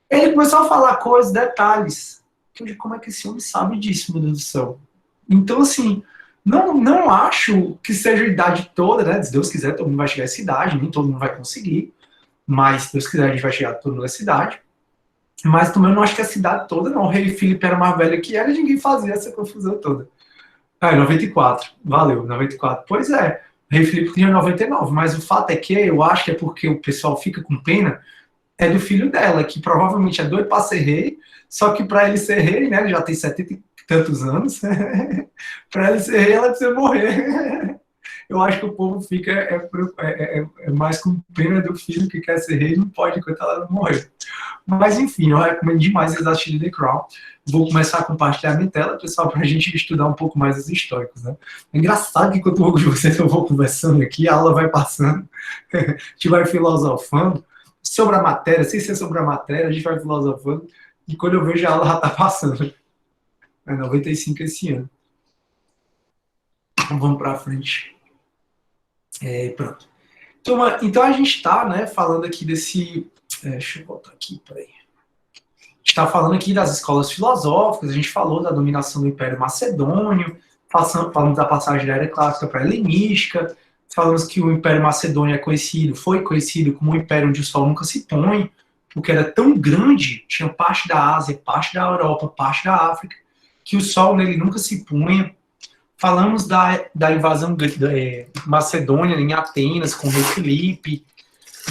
Ele começou a falar coisas, detalhes. Que eu digo, como é que esse homem sabe disso, meu Deus do céu? Então, assim, não acho que seja a idade toda, né? Se Deus quiser, todo mundo vai chegar a essa idade, nem todo mundo vai conseguir. Mas, se Deus quiser, a gente vai chegar todo mundo nessa idade. Mas também eu não acho que a cidade toda, não. O rei Filipe era mais velho que era e ninguém fazia essa confusão toda. 94. Valeu, 94. Pois é, o rei Filipe tinha 99, mas o fato é que eu acho que é porque o pessoal fica com pena é do filho dela, que provavelmente é doido para ser rei, só que para ele ser rei, né, ele já tem 70 e tantos anos, para ele ser rei ela precisa morrer. Eu acho que o povo fica mais com pena do filho que quer ser rei, não pode enquanto ela não morrer. Mas enfim, eu recomendo demais vocês assistirem The Crown. Vou começar a compartilhar minha tela, pessoal, para a gente estudar um pouco mais os históricos, né? É engraçado que enquanto eu vou conversando aqui, a aula vai passando, a gente vai filosofando sobre a matéria, sem ser sobre a matéria, a gente vai filosofando, e quando eu vejo a aula já está passando. É 95 esse ano. Então vamos para frente. Pronto. Então a gente está, né, falando aqui desse... deixa eu voltar aqui, peraí. A gente está falando aqui das escolas filosóficas, a gente falou da dominação do Império Macedônio, falamos da passagem da Era Clássica para a Helenística, falamos que o Império Macedônio foi conhecido como um império onde o sol nunca se põe, porque era tão grande, tinha parte da Ásia, parte da Europa, parte da África, que o sol nele nunca se punha. Falamos da invasão da Macedônia em Atenas, com o rei Filipe,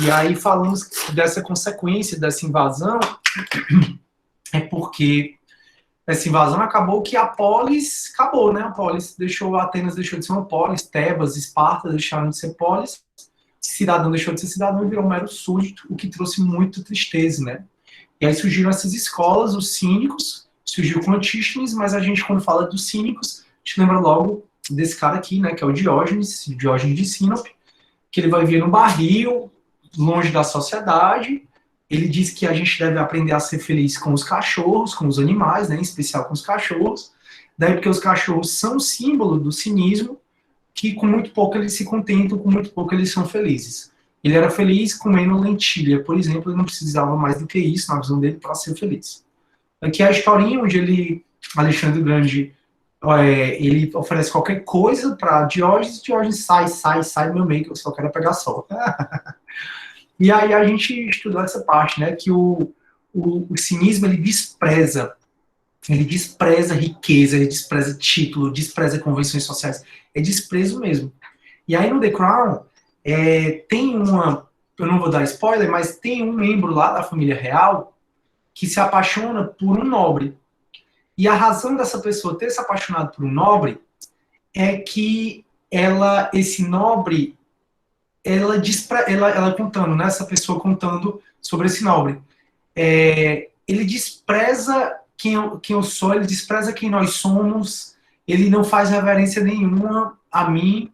e aí falamos dessa consequência dessa invasão, é porque essa invasão acabou que a polis acabou, né? Atenas deixou de ser uma polis, Tebas, Esparta deixaram de ser polis, cidadão deixou de ser cidadão e virou um mero súdito, o que trouxe muita tristeza, né? E aí surgiram essas escolas, os cínicos, surgiu com Antístenes, mas a gente, quando fala dos cínicos, a gente lembra logo desse cara aqui, né? Que é o Diógenes de Sinope, que ele vai viver no barril, longe da sociedade. Ele diz que a gente deve aprender a ser feliz com os cachorros, com os animais, né, em especial com os cachorros. Daí porque os cachorros são símbolo do cinismo, que com muito pouco eles se contentam, com muito pouco eles são felizes. Ele era feliz comendo lentilha, por exemplo, ele não precisava mais do que isso, na visão dele, para ser feliz. Aqui é a historinha onde Alexandre o Grande, ele oferece qualquer coisa para Diógenes sai do meu meio, que eu só quero pegar sol. E aí a gente estudou essa parte, né, que o cinismo, ele despreza riqueza, ele despreza título, despreza convenções sociais, é desprezo mesmo. E aí no The Crown, tem eu não vou dar spoiler, mas tem um membro lá da família real que se apaixona por um nobre. E a razão dessa pessoa ter se apaixonado por um nobre é que esse nobre, ela contando, né, essa pessoa contando sobre esse nobre, ele despreza quem eu sou, ele despreza quem nós somos, ele não faz reverência nenhuma a mim,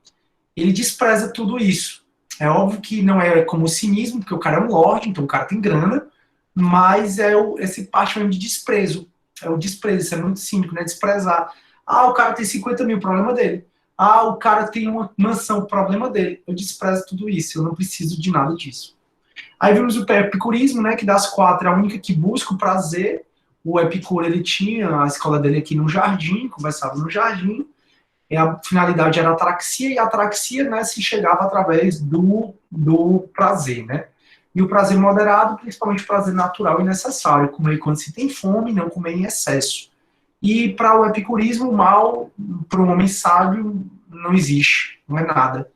ele despreza tudo isso. É óbvio que não é como o cinismo, porque o cara é um lorde, então o cara tem grana, mas esse parte mesmo de desprezo. É o desprezo, isso é muito cínico, né? Desprezar. Ah, o cara tem 50 mil, problema dele. Ah, o cara tem uma mansão, problema dele. Eu desprezo tudo isso, eu não preciso de nada disso. Aí vimos o epicurismo, né? Que das quatro é a única que busca o prazer. O Epicuro, ele tinha a escola dele aqui no jardim, conversava no jardim. E a finalidade era a ataraxia, e a ataraxia, né, se chegava através do prazer, né? E o prazer moderado, principalmente o prazer natural e necessário, comer quando se tem fome, não comer em excesso. E para o epicurismo, o mal, para um homem sábio, não existe, não é nada.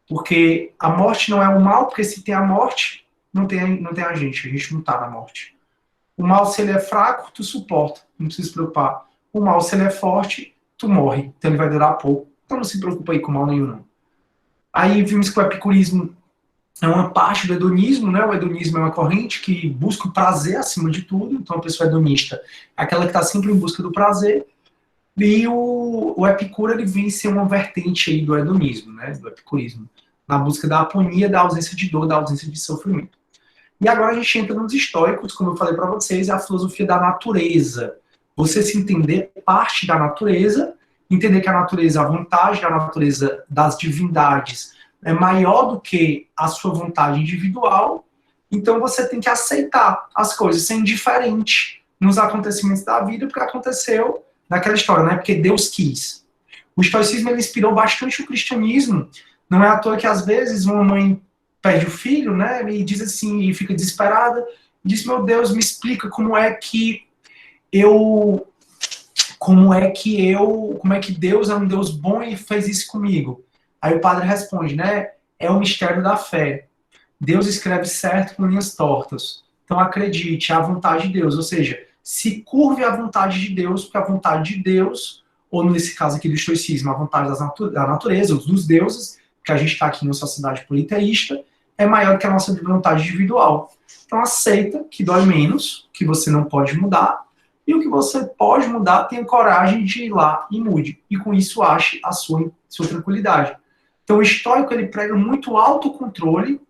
Porque a morte não é um mal, porque se tem a morte, não tem a gente não está na morte. O mal, se ele é fraco, tu suporta, não precisa se preocupar. O mal, se ele é forte, tu morre, então ele vai durar pouco. Então não se preocupa aí com mal nenhum, não. Aí vimos que o epicurismo é uma parte do hedonismo, né? O hedonismo é uma corrente que busca o prazer acima de tudo, então a pessoa hedonista é aquela que está sempre em busca do prazer, e o Epicuro, ele vem ser uma vertente aí do hedonismo, né? Do epicurismo, na busca da aponia, da ausência de dor, da ausência de sofrimento. E agora a gente entra nos estoicos, como eu falei para vocês, é a filosofia da natureza. Você se entender parte da natureza, entender que a natureza, a vontade da natureza, das divindades, é maior do que a sua vontade individual, então você tem que aceitar as coisas, ser indiferente nos acontecimentos da vida, porque aconteceu naquela história, né? Porque Deus quis. O estoicismo, ele inspirou bastante o cristianismo. Não é à toa que às vezes uma mãe perde o filho, né? E diz assim, e fica desesperada, e diz: meu Deus, me explica como é que Deus é um Deus bom e fez isso comigo. Aí o padre responde, né? É o mistério da fé. Deus escreve certo com linhas tortas. Então acredite, é a vontade de Deus. Ou seja, se curve à vontade de Deus, porque a vontade de Deus, ou nesse caso aqui do estoicismo, a vontade da natureza, dos deuses, que a gente está aqui numa sociedade politeísta, é maior que a nossa vontade individual. Então aceita que dói menos, que você não pode mudar, e o que você pode mudar, tenha coragem de ir lá e mude. E com isso ache a sua tranquilidade. Então o estoico, ele prega muito autocontrole,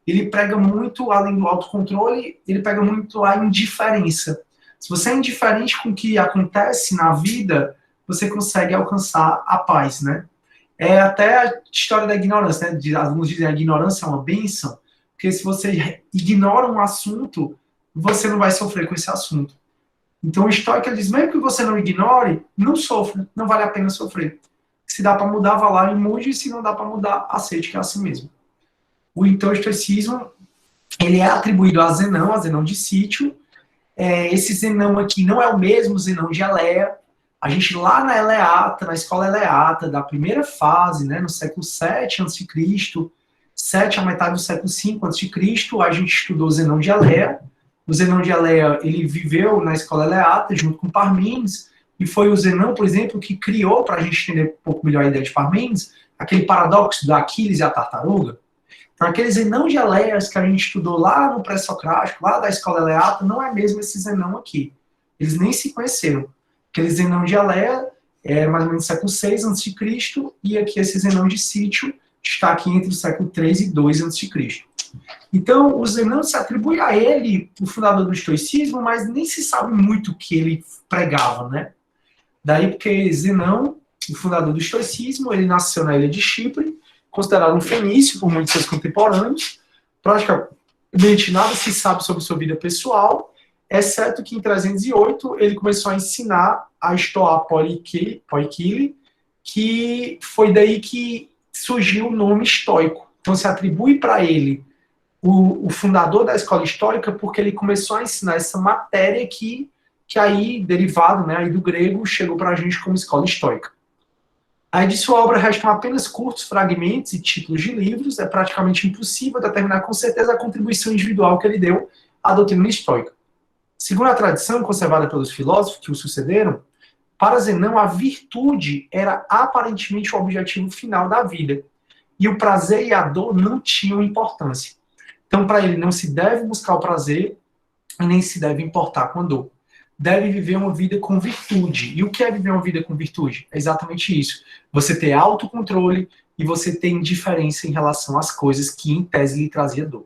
ele prega muito, além do autocontrole, ele prega muito a indiferença. Se você é indiferente com o que acontece na vida, você consegue alcançar a paz, né? É até a história da ignorância, né? Alguns dizem que a ignorância é uma bênção, porque se você ignora um assunto, você não vai sofrer com esse assunto. Então o estoico, ele diz, mesmo que você não ignore, não sofra, não vale a pena sofrer. Se dá para mudar, vá lá e mude, e se não dá para mudar, aceite que é assim mesmo. Então o estoicismo, ele é atribuído a Zenão de Sítio. Esse Zenão aqui não é o mesmo Zenão de Eleia. A gente lá na Eleata, na escola Eleata, da primeira fase, né, no século VII a.C., 7 a metade do século V a.C., a gente estudou Zenão de Eleia. O Zenão de Eleia, ele viveu na escola Eleata junto com Parmênides, e foi o Zenão, por exemplo, que criou, para a gente entender um pouco melhor a ideia de Parmênides, aquele paradoxo da Aquiles e a tartaruga. Então, aquele Zenão de Eleias que a gente estudou lá no pré-socrático, lá da escola Eleata, não é mesmo esse Zenão aqui. Eles nem se conheceram. Aquele Zenão de Eleia é mais ou menos século VI a.C., e aqui esse Zenão de Sítio está aqui entre o século III e II a.C. Então, o Zenão se atribui a ele, o fundador do estoicismo, mas nem se sabe muito o que ele pregava, né? Daí porque Zenão, o fundador do estoicismo, ele nasceu na ilha de Chipre, considerado um fenício por muitos de seus contemporâneos. Praticamente nada se sabe sobre sua vida pessoal, exceto que em 308 ele começou a ensinar a estoar poikile, que foi daí que surgiu o nome estoico. Então se atribui para ele o fundador da escola estoica porque ele começou a ensinar essa matéria que aí, derivado, né, aí do grego, chegou para a gente como escola estoica. Aí de sua obra restam apenas curtos fragmentos e títulos de livros. É praticamente impossível determinar com certeza a contribuição individual que ele deu à doutrina estoica. Segundo a tradição conservada pelos filósofos que o sucederam, para Zenão a virtude era aparentemente o objetivo final da vida. E o prazer e a dor não tinham importância. Então, para ele, não se deve buscar o prazer e nem se deve importar com a dor. Deve viver uma vida com virtude. E o que é viver uma vida com virtude? É exatamente isso. Você ter autocontrole e você ter indiferença em relação às coisas que, em tese, lhe trazia dor.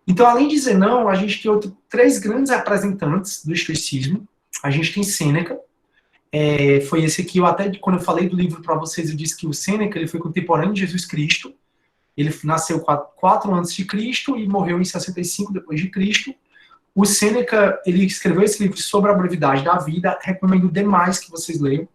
Então, além de Zenão, a gente tem três grandes representantes do estoicismo. A gente tem Sêneca. Foi esse aqui, quando eu falei do livro para vocês, eu disse que o Sêneca ele foi contemporâneo de Jesus Cristo. Ele nasceu 4 a.C. e morreu em 65 depois de Cristo. O Sêneca, ele escreveu esse livro sobre a brevidade da vida, recomendo demais que vocês leiam,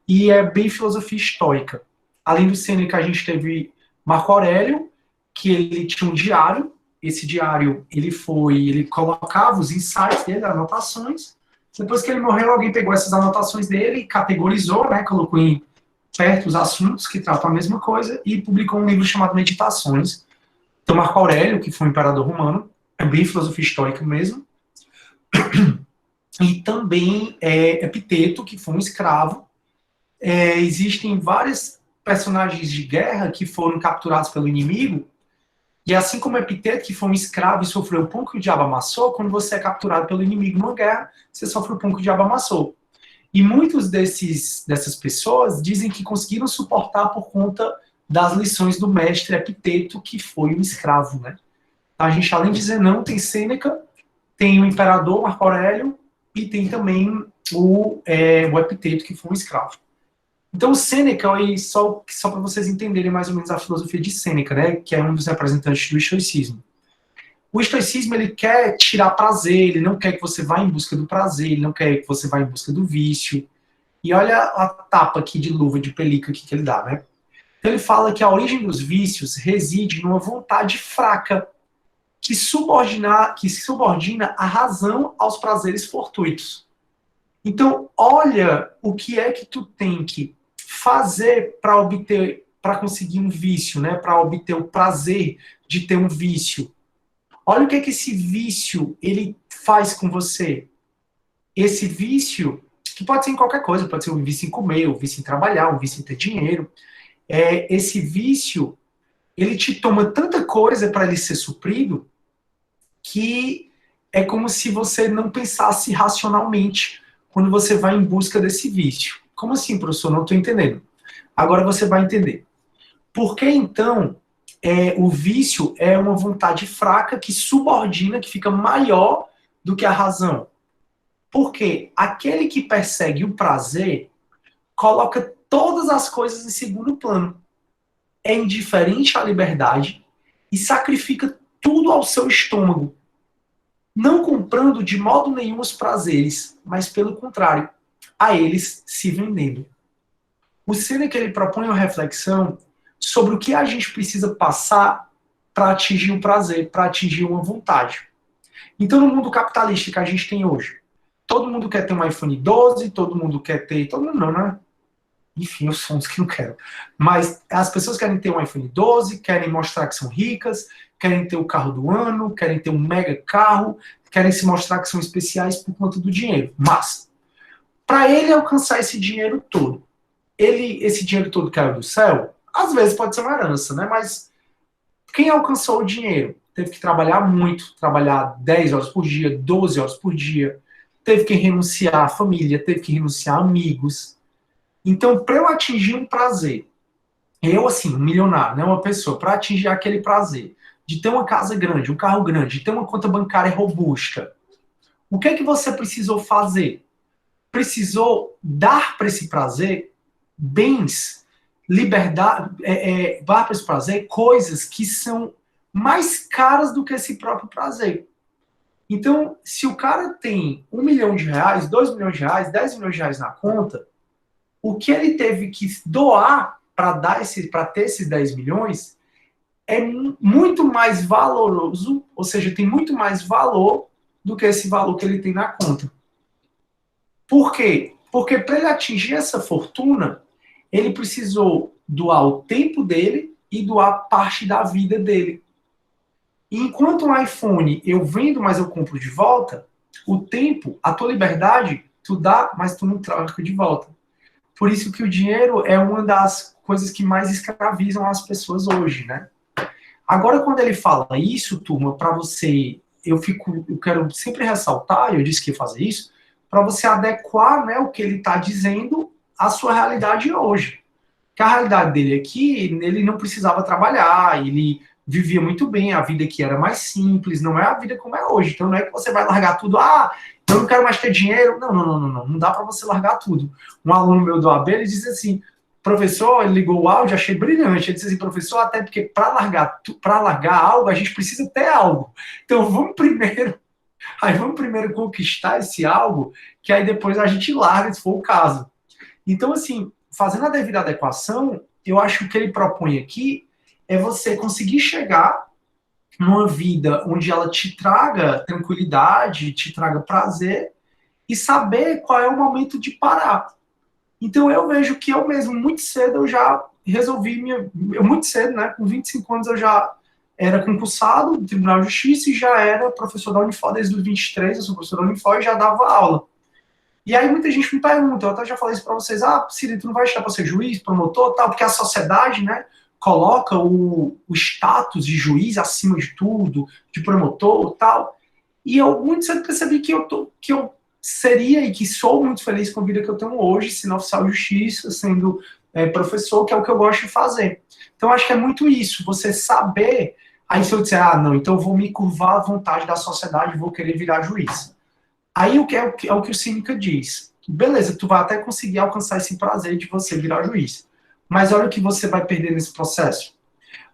e é bem filosofia estoica. Além do Sêneca, a gente teve Marco Aurélio, que ele tinha um diário. Esse diário, ele colocava os insights dele, anotações. Depois que ele morreu, alguém pegou essas anotações dele e categorizou, né, colocou em perto os assuntos que tratam a mesma coisa e publicou um livro chamado Meditações. Então, Marco Aurélio, que foi um imperador romano, é bem filosofia histórica mesmo. E também Epiteto, que foi um escravo. Existem vários personagens de guerra que foram capturados pelo inimigo, e assim como Epiteto, que foi um escravo e sofreu o pão que o diabo amassou, quando você é capturado pelo inimigo numa guerra, você sofre o pão que o diabo amassou. E muitos dessas pessoas dizem que conseguiram suportar por conta das lições do mestre Epiteto, que foi um escravo, né? A gente, além de Zenão, tem Sêneca, tem o imperador Marco Aurélio e tem também o Epiteto, que foi um escravo. Então, o Sêneca, só para vocês entenderem mais ou menos a filosofia de Sêneca, né, que é um dos representantes do estoicismo. O estoicismo, ele quer tirar prazer, ele não quer que você vá em busca do prazer, ele não quer que você vá em busca do vício. E olha a tapa aqui de luva de pelica que ele dá, né? Então, ele fala que a origem dos vícios reside numa vontade fraca, que subordina a razão aos prazeres fortuitos. Então, olha o que é que tu tem que fazer para conseguir um vício, né? Para obter o prazer de ter um vício. Olha o que é que esse vício ele faz com você. Esse vício, que pode ser em qualquer coisa, pode ser um vício em comer, um vício em trabalhar, um vício em ter dinheiro. Esse vício, ele te toma tanta coisa para ele ser suprido, que é como se você não pensasse racionalmente quando você vai em busca desse vício. Como assim, professor? Não estou entendendo. Agora você vai entender. Por que, então, o vício é uma vontade fraca que subordina, que fica maior do que a razão? Porque aquele que persegue o prazer coloca todas as coisas em segundo plano. É indiferente à liberdade e sacrifica tudo ao seu estômago, não comprando de modo nenhum os prazeres, mas pelo contrário, a eles se vendendo. O Sêneca ele propõe uma reflexão sobre o que a gente precisa passar para atingir o prazer, para atingir uma vontade. Então, no mundo capitalista que a gente tem hoje, todo mundo quer ter um iPhone 12, todo mundo quer ter... Todo mundo não, né? Enfim, eu sou uns que não quero. Mas as pessoas querem ter um iPhone 12, querem mostrar que são ricas, querem ter o carro do ano, querem ter um mega carro, querem se mostrar que são especiais por conta do dinheiro. Mas, para ele alcançar esse dinheiro todo, esse dinheiro todo caiu do céu? Às vezes pode ser uma herança, né? Mas quem alcançou o dinheiro teve que trabalhar muito, trabalhar 10 horas por dia, 12 horas por dia, teve que renunciar à família, teve que renunciar a amigos. Então, para eu atingir um prazer, eu, assim, um milionário, né, uma pessoa, para atingir aquele prazer de ter uma casa grande, um carro grande, de ter uma conta bancária robusta, o que é que você precisou fazer? Precisou dar para esse prazer bens, liberdade, dar para esse prazer coisas que são mais caras do que esse próprio prazer. Então, se o cara tem R$1 milhão, R$2 milhões, R$10 milhões na conta, o que ele teve que doar para ter esses 10 milhões é muito mais valoroso, ou seja, tem muito mais valor do que esse valor que ele tem na conta. Por quê? Porque para ele atingir essa fortuna, ele precisou doar o tempo dele e doar parte da vida dele. E enquanto um iPhone eu vendo, mas eu compro de volta, o tempo, a tua liberdade, tu dá, mas tu não troca de volta. Por isso que o dinheiro é uma das coisas que mais escravizam as pessoas hoje, né? Agora, quando ele fala isso, turma, para você, eu quero sempre ressaltar, eu disse que ia fazer isso, para você adequar, né, o que ele está dizendo à sua realidade hoje. Que a realidade dele aqui, ele não precisava trabalhar, ele vivia muito bem, a vida aqui era mais simples, não é a vida como é hoje. Então não é que você vai largar tudo, eu não quero mais ter dinheiro. Não dá para você largar tudo. Um aluno meu do AB, ele disse assim, professor, ele ligou o áudio, achei brilhante. Ele disse assim, professor, até porque para largar algo, a gente precisa ter algo. Então vamos primeiro conquistar esse algo, que aí depois a gente larga, se for o caso. Então, assim, fazendo a devida adequação, eu acho que o que ele propõe aqui é você conseguir chegar numa vida onde ela te traga tranquilidade, te traga prazer e saber qual é o momento de parar. Então eu vejo que eu mesmo, muito cedo, eu já resolvi muito cedo, né, com 25 anos eu já era concursado no Tribunal de Justiça e já era professor da Unifor desde os 23, eu sou professor da Unifor e já dava aula. E aí muita gente me pergunta, eu até já falei isso para vocês, Ciro, tu não vai estudar para ser juiz, promotor, tal, porque a sociedade, né, coloca o status de juiz acima de tudo, de promotor, tal. E eu muito cedo percebi que eu seria e que sou muito feliz com a vida que eu tenho hoje, sendo oficial de justiça, sendo professor, que é o que eu gosto de fazer. Então acho que é muito isso, você saber, aí se eu disser, não, então eu vou me curvar à vontade da sociedade, vou querer virar juiz. Aí o que é o que o Cínica diz. Beleza, tu vai até conseguir alcançar esse prazer de você virar juiz. Mas olha o que você vai perder nesse processo.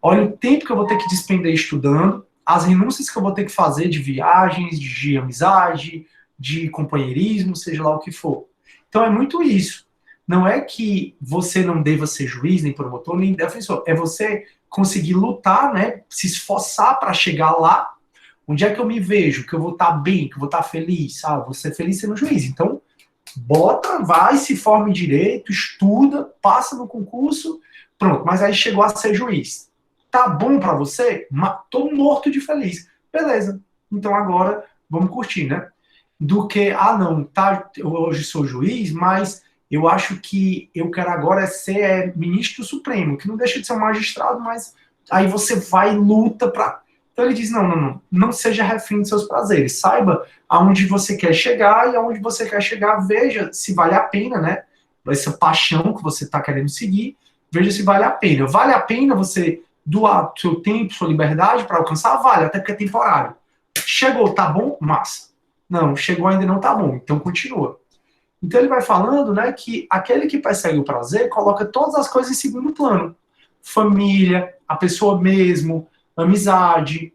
Olha o tempo que eu vou ter que despender estudando, as renúncias que eu vou ter que fazer de viagens, de amizade, de companheirismo, seja lá o que for. Então é muito isso. Não é que você não deva ser juiz, nem promotor, nem defensor. É você conseguir lutar, né, se esforçar para chegar lá. Onde é que eu me vejo? Que eu vou estar bem, que eu vou estar feliz? Vou ser feliz sendo juiz. Então, bota, vai, se forma em direito, estuda, passa no concurso, pronto. Mas aí chegou a ser juiz. Tá bom para você? Tô morto de feliz. Beleza. Então agora vamos curtir, né? Do que, não, tá, eu hoje sou juiz, mas eu acho que eu quero agora ser ministro supremo, que não deixa de ser um magistrado, mas aí você vai e luta para... Então ele diz, não seja refém de seus prazeres, saiba aonde você quer chegar e aonde você quer chegar, veja se vale a pena, né? Essa paixão que você está querendo seguir, veja se vale a pena. Vale a pena você doar seu tempo, sua liberdade para alcançar? Vale, até porque é temporário. Chegou, tá bom? Massa. Não, chegou ainda não tá bom, então continua. Então ele vai falando, né, que aquele que persegue o prazer coloca todas as coisas em segundo plano. Família, a pessoa mesmo, amizade,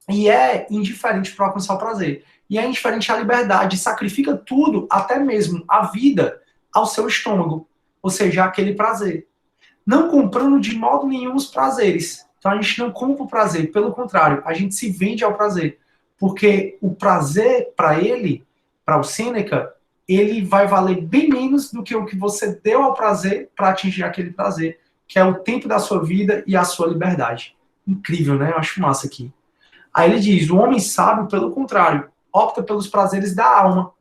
e é indiferente para alcançar o prazer. E é indiferente à liberdade, sacrifica tudo, até mesmo a vida, ao seu estômago, ou seja, aquele prazer. Não comprando de modo nenhum os prazeres. Então a gente não compra o prazer, pelo contrário, a gente se vende ao prazer. Porque o prazer, para ele, para o Sêneca, ele vai valer bem menos do que o que você deu ao prazer para atingir aquele prazer, que é o tempo da sua vida e a sua liberdade. Incrível, né? Eu acho massa aqui. Aí ele diz, o homem sábio, pelo contrário, opta pelos prazeres da alma,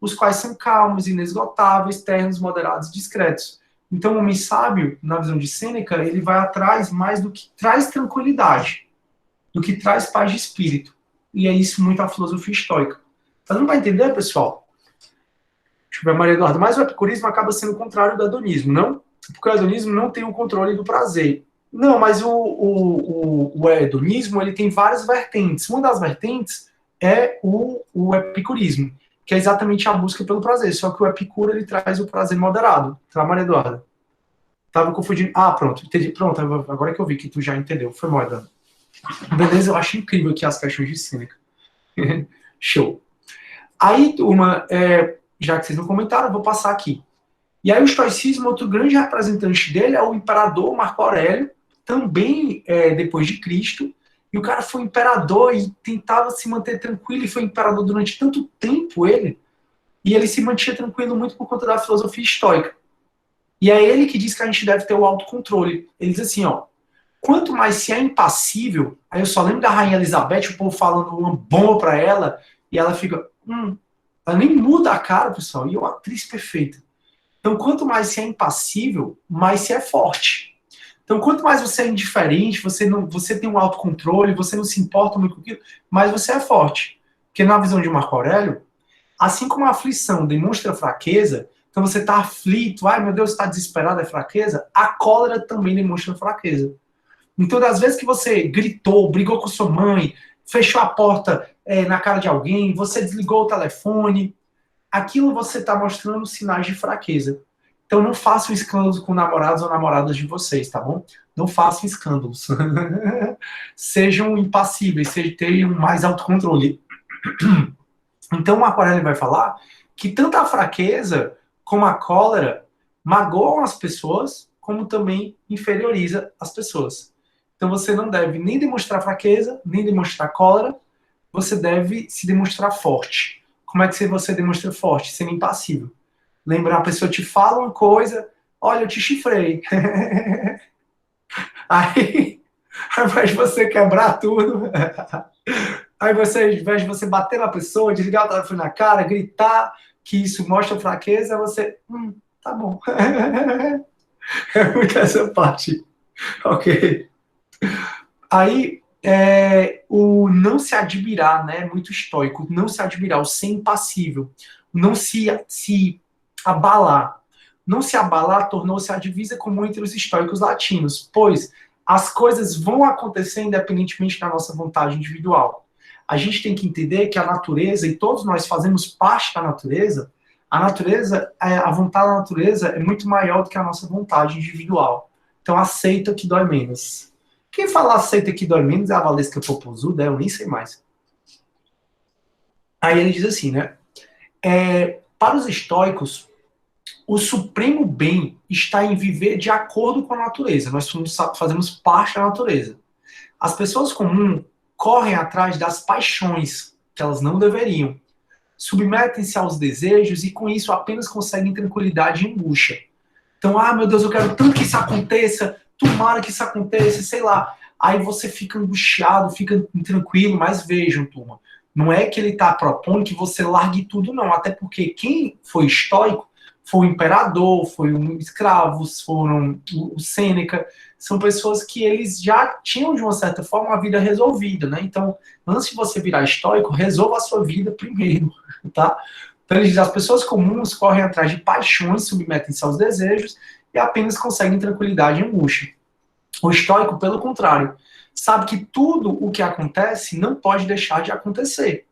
os quais são calmos, inesgotáveis, ternos, moderados e discretos. Então o homem sábio, na visão de Sêneca, ele vai atrás mais do que traz tranquilidade, do que traz paz de espírito. E é isso muito a filosofia estoica. Mas não vai entender, pessoal? Deixa eu ver, Maria Eduarda. Mas o epicurismo acaba sendo o contrário do hedonismo, não? Porque o hedonismo não tem o controle do prazer. Não, mas o hedonismo, ele tem várias vertentes. Uma das vertentes é o epicurismo, que é exatamente a busca pelo prazer. Só que o epicuro, ele traz o prazer moderado. Tá, Maria Eduarda? Tava confundindo. Pronto, entendi. Pronto, agora que eu vi que tu já entendeu. Foi mal, Eduardo. Beleza, eu acho incrível aqui as questões de Sêneca. Show. Aí, turma, já que vocês não comentaram, eu vou passar aqui. E aí o estoicismo, outro grande representante dele é o imperador Marco Aurélio, também depois de Cristo. E o cara foi imperador e tentava se manter tranquilo e foi imperador durante tanto tempo, ele. E ele se mantinha tranquilo muito por conta da filosofia estoica. E é ele que diz que a gente deve ter o autocontrole. Ele diz assim, ó, quanto mais se é impassível, aí eu só lembro da Rainha Elizabeth, o povo falando uma bomba pra ela, e ela fica, ela nem muda a cara, pessoal, e é uma atriz perfeita. Então, quanto mais se é impassível, mais se é forte. Então, quanto mais você é indiferente, você tem um autocontrole, você não se importa muito com aquilo, mais você é forte. Porque na visão de Marco Aurélio, assim como a aflição demonstra fraqueza, então você está aflito, ai meu Deus, está desesperado, é fraqueza, a cólera também demonstra fraqueza. Então, das vezes que você gritou, brigou com sua mãe, fechou a porta na cara de alguém, você desligou o telefone, aquilo você está mostrando sinais de fraqueza. Então não façam escândalos com namorados ou namoradas de vocês, tá bom? Não façam escândalos. Sejam impassíveis, tenham mais autocontrole. Então o Marco Aurélio vai falar que tanto a fraqueza como a cólera magoam as pessoas, como também inferioriza as pessoas. Então você não deve nem demonstrar fraqueza, nem demonstrar cólera, você deve se demonstrar forte. Como é que você demonstra forte? Sendo impassível. Lembrar, a pessoa te fala uma coisa, olha, eu te chifrei. Aí, ao invés de você quebrar tudo, aí você, ao invés de você bater na pessoa, desligar o telefone na cara, gritar, que isso mostra fraqueza, você, tá bom. É muito essa parte. Ok. Aí, o não se admirar, né? Muito estoico. Não se admirar, o ser impassível. Não se abalar. Não se abalar tornou-se a divisa comum entre os estoicos latinos, pois as coisas vão acontecer independentemente da nossa vontade individual. A gente tem que entender que a natureza, e todos nós fazemos parte da natureza, a vontade da natureza é muito maior do que a nossa vontade individual. Então aceita que dói menos. Quem fala aceita que dói menos é a Valesca Popozuda, eu nem sei mais. Aí ele diz assim, né? Para os estoicos, o supremo bem está em viver de acordo com a natureza. Nós fazemos parte da natureza. As pessoas comuns correm atrás das paixões que elas não deveriam. Submetem-se aos desejos e com isso apenas conseguem tranquilidade e angústia. Então, meu Deus, eu quero tanto que isso aconteça, tomara que isso aconteça, sei lá. Aí você fica angustiado, fica intranquilo, mas vejam, turma, não é que ele está propondo que você largue tudo, não. Até porque quem foi estoico foi o imperador, foi um escravo, foram o Sêneca, são pessoas que eles já tinham, de uma certa forma, a vida resolvida, né? Então, antes de você virar estoico, resolva a sua vida primeiro, tá? Então, ele diz, as pessoas comuns correm atrás de paixões, submetem-se aos desejos e apenas conseguem tranquilidade e angústia. O estoico, pelo contrário, sabe que tudo o que acontece não pode deixar de acontecer,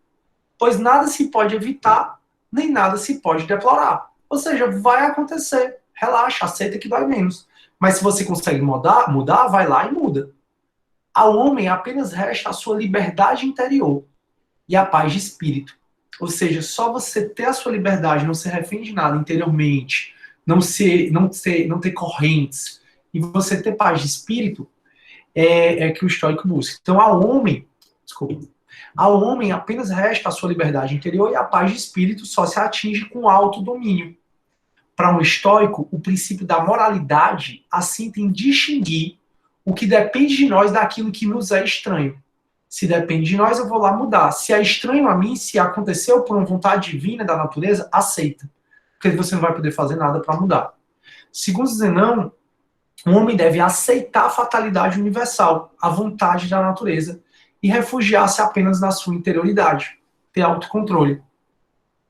pois nada se pode evitar, nem nada se pode deplorar. Ou seja, vai acontecer, relaxa, aceita que dói menos. Mas se você consegue mudar, vai lá e muda. Ao homem apenas resta a sua liberdade interior e a paz de espírito. Ou seja, só você ter a sua liberdade, não ser refém de nada interiormente, não ter correntes, e você ter paz de espírito, é que o estoico busca. Então, ao homem apenas resta a sua liberdade interior e a paz de espírito só se atinge com autodomínio. Para um estoico, o princípio da moralidade assenta em distinguir o que depende de nós daquilo que nos é estranho. Se depende de nós, eu vou lá mudar. Se é estranho a mim, se aconteceu por uma vontade divina da natureza, aceita. Porque você não vai poder fazer nada para mudar. Segundo Zenão, o homem deve aceitar a fatalidade universal, a vontade da natureza, e refugiar-se apenas na sua interioridade, ter autocontrole.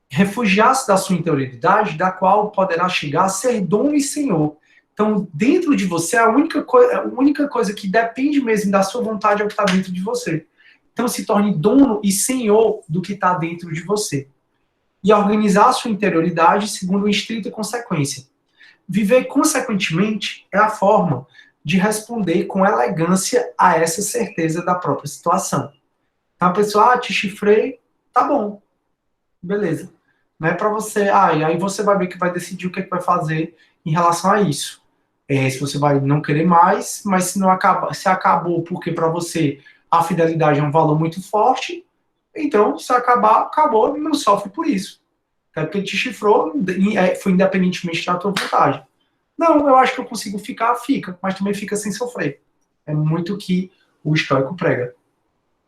Refugiar-se da sua interioridade, da qual poderá chegar a ser dono e senhor. Então, dentro de você, a única coisa que depende mesmo da sua vontade é o que está dentro de você. Então, se torne dono e senhor do que está dentro de você. E organizar a sua interioridade segundo uma estrita consequência. Viver consequentemente é a forma de responder com elegância a essa certeza da própria situação. Então, a pessoa, te chifrei, tá bom, beleza. Não é para você, e aí você vai ver que vai decidir o que vai fazer em relação a isso. Se você vai não querer mais, mas se acabou porque para você a fidelidade é um valor muito forte, então se acabar, acabou e não sofre por isso. Até porque ele te chifrou, foi independentemente da tua vontade. Não, eu acho que eu consigo ficar, fica, mas também fica sem sofrer. É muito o que o estoico prega.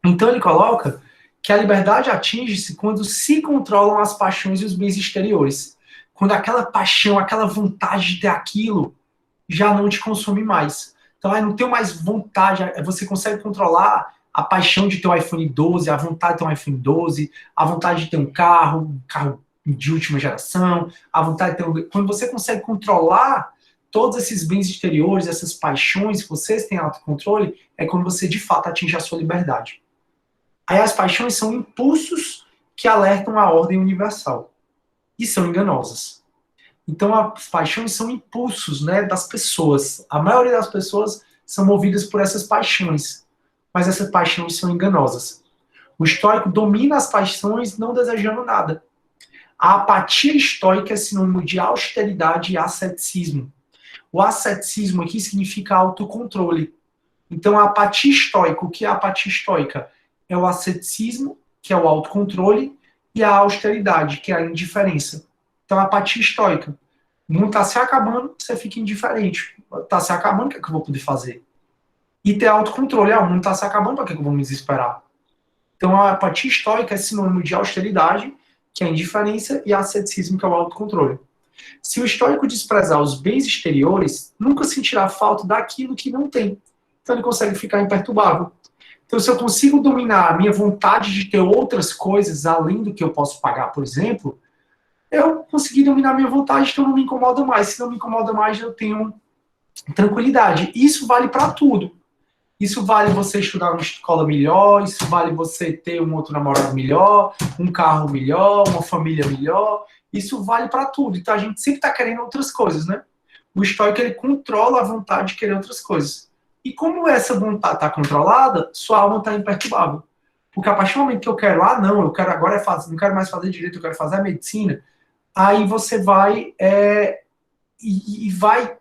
Então ele coloca que a liberdade atinge-se quando se controlam as paixões e os bens exteriores. Quando aquela paixão, aquela vontade de ter aquilo já não te consome mais. Então, aí não tenho mais vontade, você consegue controlar a paixão de ter um iPhone 12, a vontade de ter um iPhone 12, a vontade de ter um carro de última geração, a vontade de ter Quando você consegue controlar todos esses bens exteriores, essas paixões, vocês têm autocontrole, é quando você de fato atinge a sua liberdade. Aí as paixões são impulsos que alertam a ordem universal e são enganosas. Então as paixões são impulsos, né, das pessoas. A maioria das pessoas são movidas por essas paixões, mas essas paixões são enganosas. O estoico domina as paixões não desejando nada. A apatia estoica é sinônimo de austeridade e asceticismo. O asceticismo aqui significa autocontrole. Então a apatia estoica, o que é a apatia estoica? É o asceticismo, que é o autocontrole, e a austeridade, que é a indiferença. Então a apatia estoica. O mundo está se acabando, você fica indiferente. Está se acabando, o que é que eu vou poder fazer? E ter autocontrole. O mundo está se acabando, para que eu vou me desesperar? Então a apatia estoica é sinônimo de austeridade, que é a indiferença, e asceticismo, que é o autocontrole. Se o estoico desprezar os bens exteriores, nunca sentirá falta daquilo que não tem. Então ele consegue ficar imperturbável. Então, se eu consigo dominar a minha vontade de ter outras coisas além do que eu posso pagar, por exemplo, eu consegui dominar a minha vontade, então não me incomoda mais. Se não me incomoda mais, eu tenho tranquilidade. Isso vale para tudo. Isso vale você estudar numa escola melhor, isso vale você ter um outro namorado melhor, um carro melhor, uma família melhor. Isso vale para tudo. Então a gente sempre está querendo outras coisas, né? O estoico, ele controla a vontade de querer outras coisas. E como essa vontade está controlada, sua alma está imperturbável. Porque a partir do momento que eu quero, não, eu quero agora fazer, não quero mais fazer direito, eu quero fazer a medicina, aí você vai vai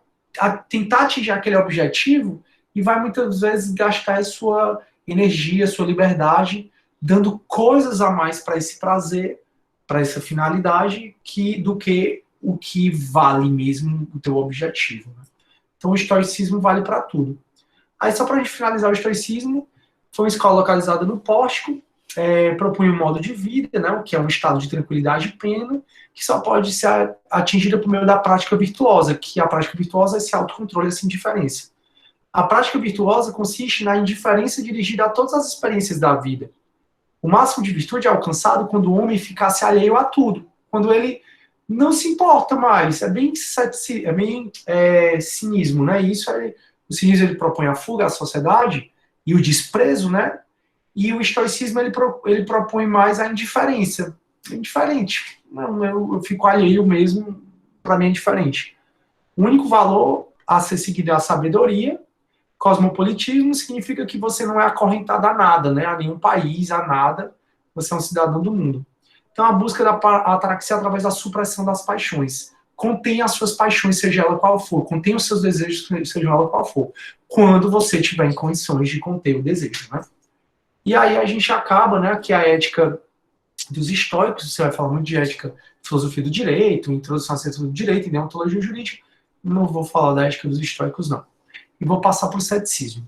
tentar atingir aquele objetivo e vai muitas vezes gastar a sua energia, a sua liberdade, dando coisas a mais para esse prazer, para essa finalidade, do que o que vale mesmo o teu objetivo. Né? Então o estoicismo vale para tudo. Aí só para a gente finalizar o estoicismo, foi uma escola localizada no Pórtico, propunha um modo de vida, né, que é um estado de tranquilidade pleno, que só pode ser atingida por meio da prática virtuosa, que a prática virtuosa é esse autocontrole, essa indiferença. A prática virtuosa consiste na indiferença dirigida a todas as experiências da vida. O máximo de virtude é alcançado quando o homem ficasse alheio a tudo, quando ele não se importa mais. É bem cinismo, né? O cinismo, ele propõe a fuga à sociedade e o desprezo, né? E o estoicismo, ele propõe mais a indiferença. É indiferente. Não, eu fico alheio mesmo, para mim é indiferente. O único valor a ser seguido é a sabedoria. Cosmopolitismo significa que você não é acorrentado a nada, né? A nenhum país, a nada. Você é um cidadão do mundo. Então, a busca da ataraxia através da supressão das paixões. Contém as suas paixões, seja ela qual for. Contém os seus desejos, seja ela qual for. Quando você tiver em condições de conter o desejo, né? E aí a gente acaba, né, que a ética dos estoicos, você vai falar muito de ética, filosofia do direito, introdução à ciência do direito e deontologia jurídica. Não vou falar da ética dos estoicos, não. E vou passar para o ceticismo.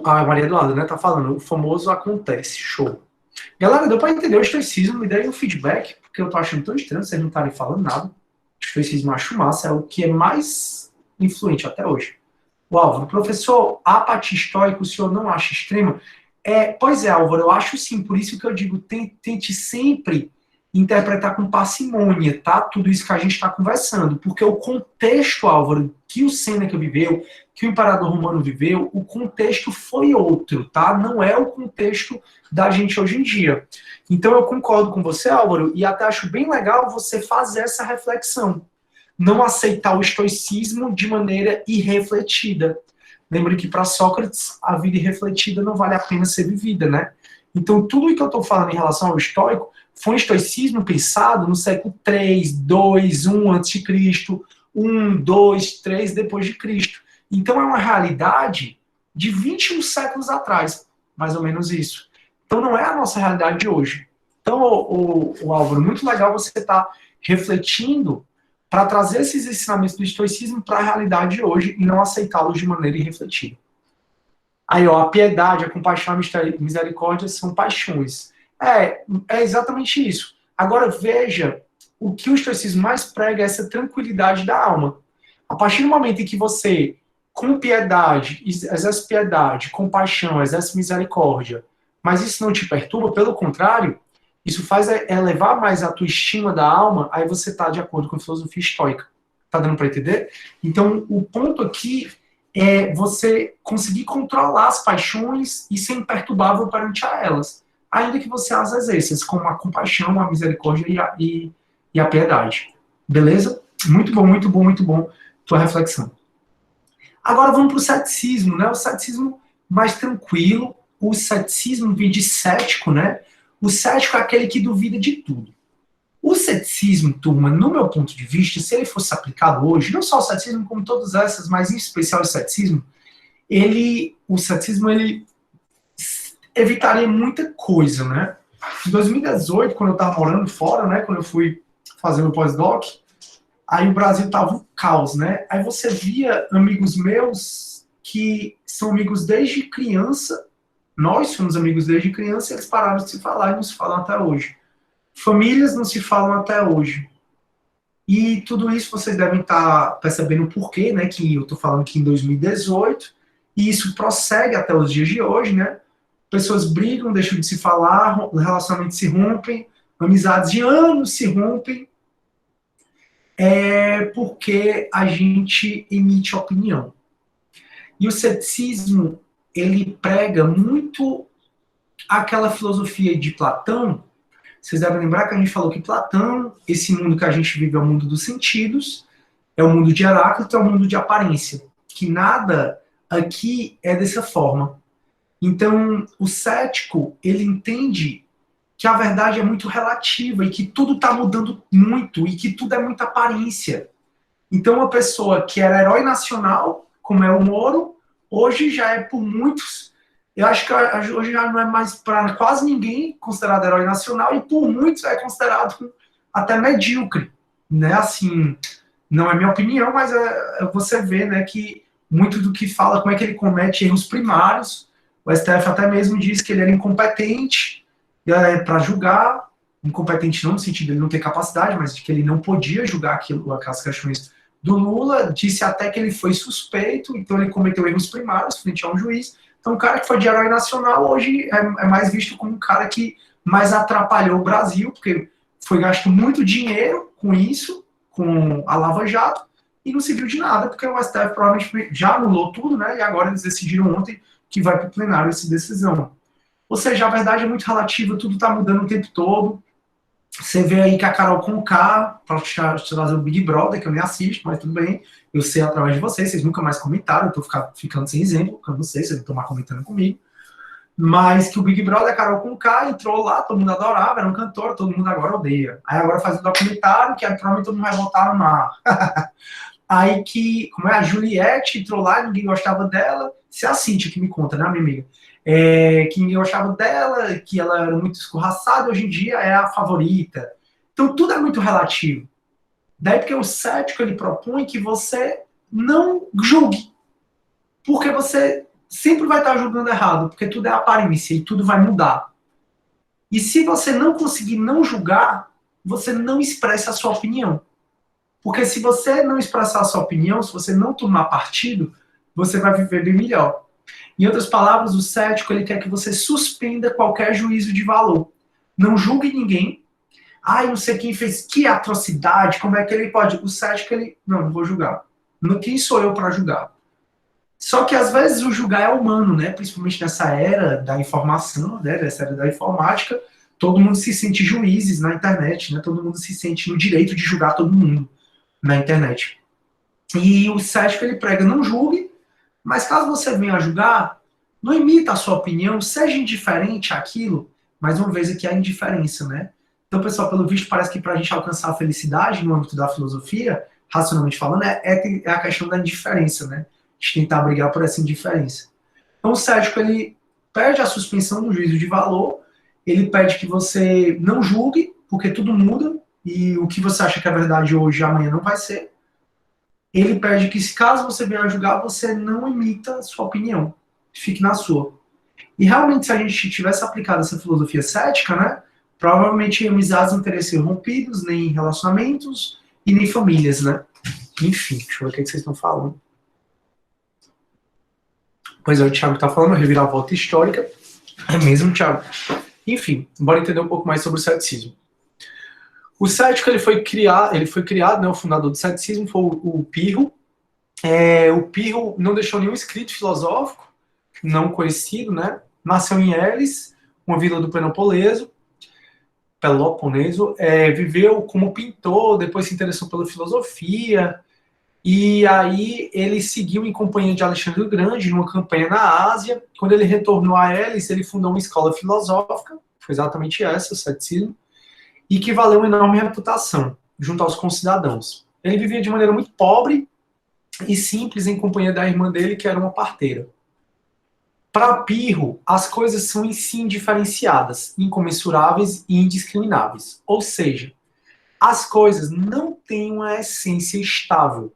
A Maria Eduarda, né, tá falando, o famoso acontece, show. Galera, deu para entender o estoicismo, me dei um feedback, porque eu tô achando tão estranho vocês não estarem falando nada. O estoicismo eu acho massa, é o que é mais influente até hoje. O Álvaro, professor, a apatia estoica o senhor não acha extrema? Pois é, Álvaro, eu acho sim, por isso que eu digo, tente sempre interpretar com parcimônia, tá? Tudo isso que a gente está conversando, porque o contexto, Álvaro, que o Sêneca viveu, que o imperador romano viveu, o contexto foi outro, tá? Não é o contexto da gente hoje em dia. Então eu concordo com você, Álvaro, e até acho bem legal você fazer essa reflexão. Não aceitar o estoicismo de maneira irrefletida. Lembre que para Sócrates, a vida irrefletida não vale a pena ser vivida, né? Então tudo o que eu estou falando em relação ao estoico foi um estoicismo pensado no século 3, 2, 1 a.C., 1, 2, 3 depois de Cristo. Então é uma realidade de 21 séculos atrás, mais ou menos isso. Então não é a nossa realidade de hoje. Então, o Álvaro, muito legal você estar refletindo para trazer esses ensinamentos do estoicismo para a realidade de hoje e não aceitá-los de maneira irrefletida. Aí, ó, a piedade, a compaixão, a misericórdia são paixões. É exatamente isso. Agora veja, o que o estoicismo mais prega é essa tranquilidade da alma. A partir do momento em que você, com piedade, exerce piedade, compaixão, exerce misericórdia, mas isso não te perturba, pelo contrário, isso faz elevar mais a tua estima da alma, aí você está de acordo com a filosofia estoica. Tá dando para entender? Então, o ponto aqui é você conseguir controlar as paixões e ser imperturbável perante a elas, ainda que você as exerça, como a compaixão, a misericórdia e a piedade. Beleza? Muito bom, muito bom, muito bom tua reflexão. Agora vamos para o ceticismo, né? O ceticismo mais tranquilo, o ceticismo vem de cético, né? O cético é aquele que duvida de tudo. O ceticismo, turma, no meu ponto de vista, se ele fosse aplicado hoje, não só o ceticismo, como todas essas, mas em especial o ceticismo, ele evitaria muita coisa, né? Em 2018, quando eu estava morando fora, né? Quando eu fui fazer meu pós-doc, aí o Brasil tava um caos, né? Aí você via amigos meus que são amigos desde criança, nós somos amigos desde criança, e eles pararam de se falar e não se falam até hoje. Famílias não se falam até hoje. E tudo isso vocês devem estar percebendo o porquê, né? Que eu estou falando que em 2018, e isso prossegue até os dias de hoje, né? Pessoas brigam, deixam de se falar, relacionamentos se rompem, amizades de anos se rompem, porque a gente emite opinião. E o ceticismo, ele prega muito aquela filosofia de Platão. Vocês devem lembrar que a gente falou que Platão, esse mundo que a gente vive é o mundo dos sentidos, é o mundo de Heráclito, é o mundo de aparência, que nada aqui é dessa forma. Então, o cético, ele entende que a verdade é muito relativa e que tudo está mudando muito e que tudo é muita aparência. Então, uma pessoa que era herói nacional, como é o Moro, hoje já é por muitos, eu acho que hoje já não é mais para quase ninguém considerado herói nacional e por muitos é considerado até medíocre, né? Assim, não é minha opinião, mas você vê, né, que muito do que fala, como é que ele comete erros primários. O STF até mesmo disse que ele era incompetente para julgar, incompetente não no sentido de ele não ter capacidade, mas de que ele não podia julgar aquelas questões do Lula, disse até que ele foi suspeito, então ele cometeu erros primários frente a um juiz. Então o cara que foi de herói nacional hoje é mais visto como um cara que mais atrapalhou o Brasil, porque foi gasto muito dinheiro com isso, com a Lava Jato, e não serviu de nada, porque o STF provavelmente já anulou tudo, né? E agora eles decidiram ontem que vai para o plenário essa decisão. Ou seja, a verdade é muito relativa, tudo está mudando o tempo todo. Você vê aí que a Carol Conká, para trazer o Big Brother, que eu nem assisto, mas tudo bem, eu sei através de vocês nunca mais comentaram, eu estou ficando sem exemplo, porque eu não sei, vocês não estão mais comentando comigo. Mas que o Big Brother, a Carol Conká, entrou lá, todo mundo adorava, era um cantor, todo mundo agora odeia. Aí agora faz um documentário que provavelmente todo mundo vai voltar no mar. Aí que, como é, a Juliette entrou lá, ninguém gostava dela, se é a Cíntia que me conta, né, minha amiga? Que ninguém gostava dela, que ela era muito escorraçada, hoje em dia é a favorita. Então tudo é muito relativo. Daí porque o cético, ele propõe que você não julgue, porque você sempre vai estar julgando errado, porque tudo é aparência e tudo vai mudar. E se você não conseguir não julgar, você não expressa a sua opinião. Porque se você não expressar a sua opinião, se você não tomar partido, você vai viver bem melhor. Em outras palavras, o cético, ele quer que você suspenda qualquer juízo de valor. Não julgue ninguém. Ai, não sei quem fez, que atrocidade, como é que ele pode? O cético, ele, não vou julgar. Quem sou eu para julgar? Só que às vezes o julgar é humano, né? Principalmente nessa era da informação, né? Nessa era da informática, todo mundo se sente juízes na internet, né? Todo mundo se sente no direito de julgar todo mundo na internet. E o cético, ele prega, não julgue, mas caso você venha a julgar, não imita a sua opinião, seja indiferente àquilo, mais uma vez aqui a indiferença, né? Então, pessoal, pelo visto, parece que para a gente alcançar a felicidade no âmbito da filosofia, racionalmente falando, é a questão da indiferença, né? A gente tentar brigar por essa indiferença. Então, o cético, ele pede a suspensão do juízo de valor, ele pede que você não julgue, porque tudo muda, e o que você acha que é verdade hoje, amanhã não vai ser. Ele pede que, se caso você venha a julgar, você não emita sua opinião, fique na sua. E realmente, se a gente tivesse aplicado essa filosofia cética, né, provavelmente amizades não teriam sido rompidas, nem relacionamentos e nem famílias, né? Enfim, deixa eu ver o que vocês estão falando. Pois é, o Thiago está falando, reviravolta histórica. É mesmo, Thiago? Enfim, bora entender um pouco mais sobre o ceticismo. O cético, ele foi criado, né, o fundador do ceticismo foi o Pirro. O Pirro não deixou nenhum escrito filosófico, não conhecido, né? Nasceu em Elis, uma vila do Peloponeso, viveu como pintor, depois se interessou pela filosofia, e aí ele seguiu em companhia de Alexandre o Grande, numa campanha na Ásia. Quando ele retornou a Elis, ele fundou uma escola filosófica, foi exatamente essa, o ceticismo, e que valeu uma enorme reputação junto aos concidadãos. Ele vivia de maneira muito pobre e simples em companhia da irmã dele, que era uma parteira. Para Pirro, as coisas são em si indiferenciadas, incomensuráveis e indiscrimináveis. Ou seja, as coisas não têm uma essência estável.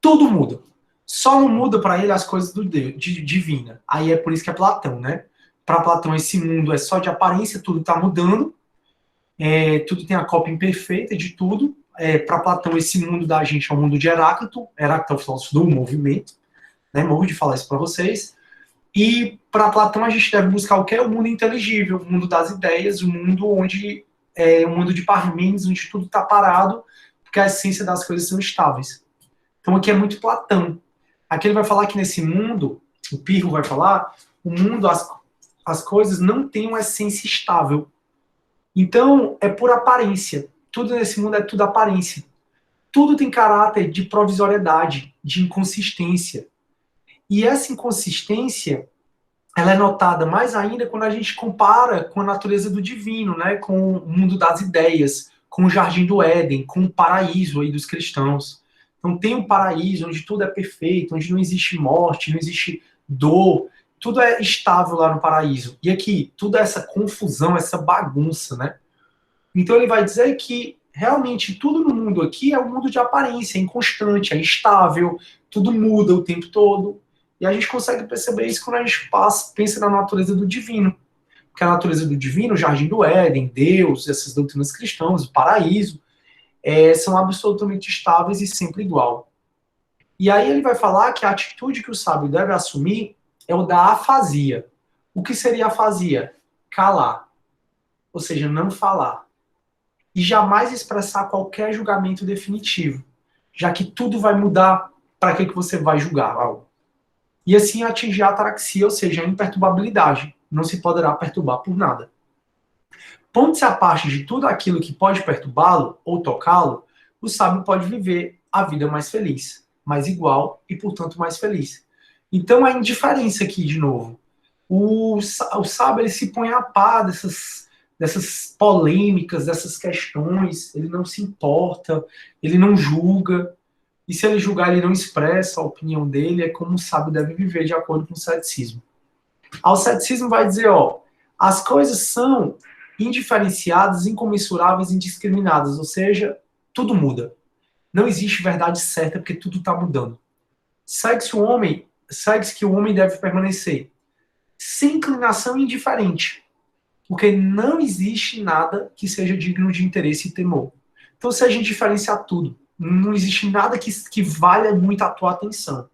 Tudo muda. Só não muda para ele as coisas do Deus, divina. Aí é por isso que é Platão, né? Para Platão, esse mundo é só de aparência, tudo está mudando, tudo tem a cópia imperfeita de tudo. Para Platão, esse mundo da gente é o mundo de Heráclito. Heráclito é o filósofo do movimento, né? Morro de falar isso para vocês. E para Platão a gente deve buscar o que é o mundo inteligível, o mundo das ideias, o mundo onde o mundo de Parmênides, onde tudo está parado, porque a essência das coisas são estáveis. Então aqui é muito Platão. Aqui ele vai falar que nesse mundo, o Pirro vai falar, o mundo, as coisas não têm uma essência estável. Então é por aparência. Tudo nesse mundo é tudo aparência. Tudo tem caráter de provisoriedade, de inconsistência. E essa inconsistência, ela é notada mais ainda quando a gente compara com a natureza do divino, né? Com o mundo das ideias, com o jardim do Éden, com o paraíso aí dos cristãos. Então tem um paraíso onde tudo é perfeito, onde não existe morte, não existe dor, tudo é estável lá no paraíso. E aqui, tudo é essa confusão, essa bagunça, né? Então ele vai dizer que realmente tudo no mundo aqui é um mundo de aparência, é inconstante, é instável, tudo muda o tempo todo. E a gente consegue perceber isso quando a gente pensa na natureza do divino. Porque a natureza do divino, o jardim do Éden, Deus, essas doutrinas cristãs, o paraíso, são absolutamente estáveis e sempre igual. E aí ele vai falar que a atitude que o sábio deve assumir é o da afasia. O que seria afasia? Calar. Ou seja, não falar. E jamais expressar qualquer julgamento definitivo. Já que tudo vai mudar, para que você vai julgar algo? E assim atingir a ataraxia, ou seja, a imperturbabilidade. Não se poderá perturbar por nada. Pondo-se a parte de tudo aquilo que pode perturbá-lo ou tocá-lo, o sábio pode viver a vida mais feliz, mais igual e, portanto, mais feliz. Então, a indiferença aqui, de novo. O sábio, ele se põe a par dessas polêmicas, dessas questões, ele não se importa, ele não julga. E se ele julgar, ele não expressa a opinião dele, é como o sábio deve viver de acordo com o ceticismo. O ceticismo vai dizer, as coisas são indiferenciadas, incomensuráveis, indiscriminadas, ou seja, tudo muda. Não existe verdade certa porque tudo está mudando. Segue-se que o homem deve permanecer sem inclinação e indiferente, porque não existe nada que seja digno de interesse e temor. Então, se a gente diferenciar tudo, não existe nada que valha muito a tua atenção.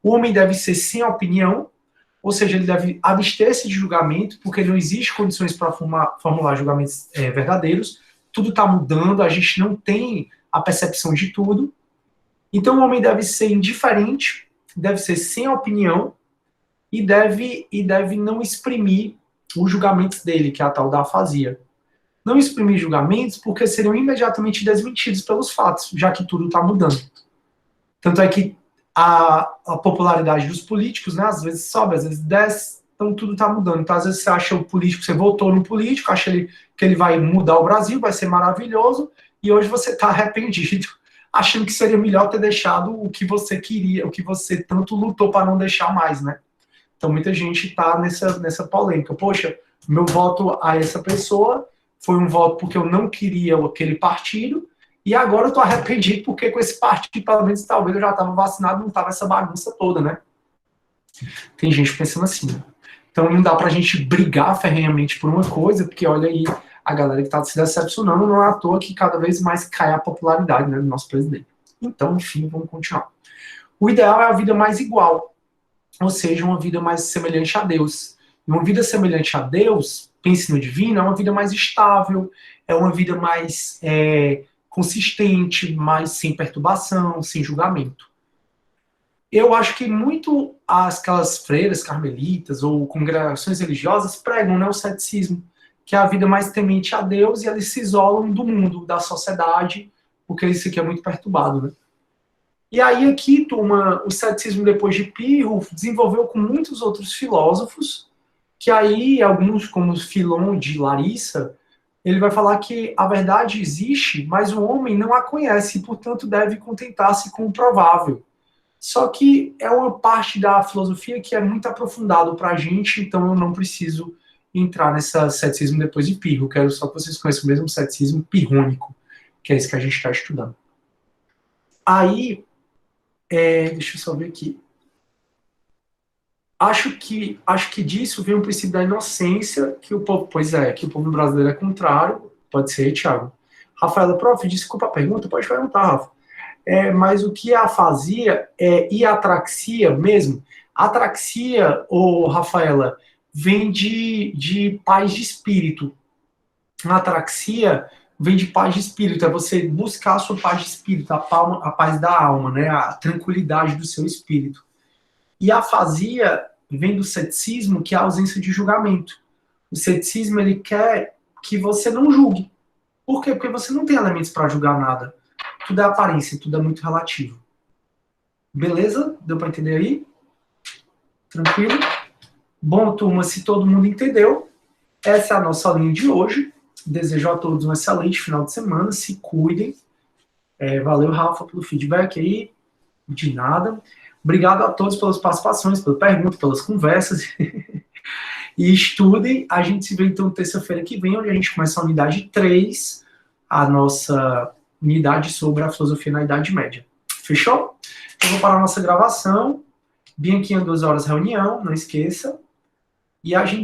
O homem deve ser sem opinião, ou seja, ele deve abster-se de julgamento, porque não existe condições para formular julgamentos verdadeiros. Tudo está mudando, a gente não tem a percepção de tudo. Então o homem deve ser indiferente, deve ser sem opinião e deve não exprimir os julgamentos dele, que é a tal da afasia. Não exprimir julgamentos porque seriam imediatamente desmentidos pelos fatos, já que tudo está mudando. Tanto é que a popularidade dos políticos, né, às vezes sobe, às vezes desce, então tudo está mudando. Então, às vezes você acha o político, você votou no político, acha que ele vai mudar o Brasil, vai ser maravilhoso, e hoje você está arrependido, achando que seria melhor ter deixado o que você queria, o que você tanto lutou para não deixar mais, né? Então muita gente está nessa polêmica. Poxa, meu voto a essa pessoa foi um voto porque eu não queria aquele partido, e agora eu tô arrependido porque com esse partido, pelo menos, talvez eu já estava vacinado, não tava essa bagunça toda, né? Tem gente pensando assim, né? Então não dá pra gente brigar ferrenhamente por uma coisa, porque olha aí a galera que tá se decepcionando, não é à toa que cada vez mais cai a popularidade, né, do nosso presidente. Então, enfim, vamos continuar. O ideal é a vida mais igual, ou seja, uma vida mais semelhante a Deus. E uma vida semelhante a Deus, pense no divino, é uma vida mais estável, é uma vida mais consistente, mais sem perturbação, sem julgamento. Eu acho que muito aquelas freiras carmelitas ou congregações religiosas pregam, né, o ceticismo, que é a vida mais temente a Deus, e eles se isolam do mundo, da sociedade, porque isso aqui é muito perturbado, né? E aí aqui, turma, o ceticismo depois de Pirro desenvolveu com muitos outros filósofos, que aí alguns, como Filon de Larissa, ele vai falar que a verdade existe, mas o homem não a conhece, e portanto deve contentar-se com o provável. Só que é uma parte da filosofia que é muito aprofundado para a gente, então eu não preciso entrar nesse ceticismo depois de Pirro. Quero só que vocês conheçam o mesmo ceticismo pirrônico, que é esse que a gente está estudando. Aí, deixa eu só ver aqui. Acho que disso vem o princípio da inocência, que o povo, que o povo brasileiro é contrário. Pode ser, Thiago. Rafaela, prof, desculpa a pergunta, pode perguntar, Rafa. Mas o que a afasia e a atraxia mesmo? Atraxia, Rafaela, vem de paz de espírito. A atraxia vem de paz de espírito, é você buscar a sua paz de espírito, a paz da alma, né? A tranquilidade do seu espírito. E a afasia vem do ceticismo, que é a ausência de julgamento. O ceticismo, ele quer que você não julgue. Por quê? Porque você não tem elementos para julgar nada. Tudo é aparência, tudo é muito relativo. Beleza? Deu para entender aí? Tranquilo? Bom, turma, se todo mundo entendeu, essa é a nossa linha de hoje. Desejo a todos um excelente final de semana. Se cuidem. Valeu, Rafa, pelo feedback aí. De nada. Obrigado a todos pelas participações, pelas perguntas, pelas conversas. E estudem. A gente se vê então terça-feira que vem, onde a gente começa a unidade 3, a nossa unidade sobre a filosofia na Idade Média. Fechou? Eu vou parar a nossa gravação. Bem aqui em 2 horas reunião, não esqueça. E a gente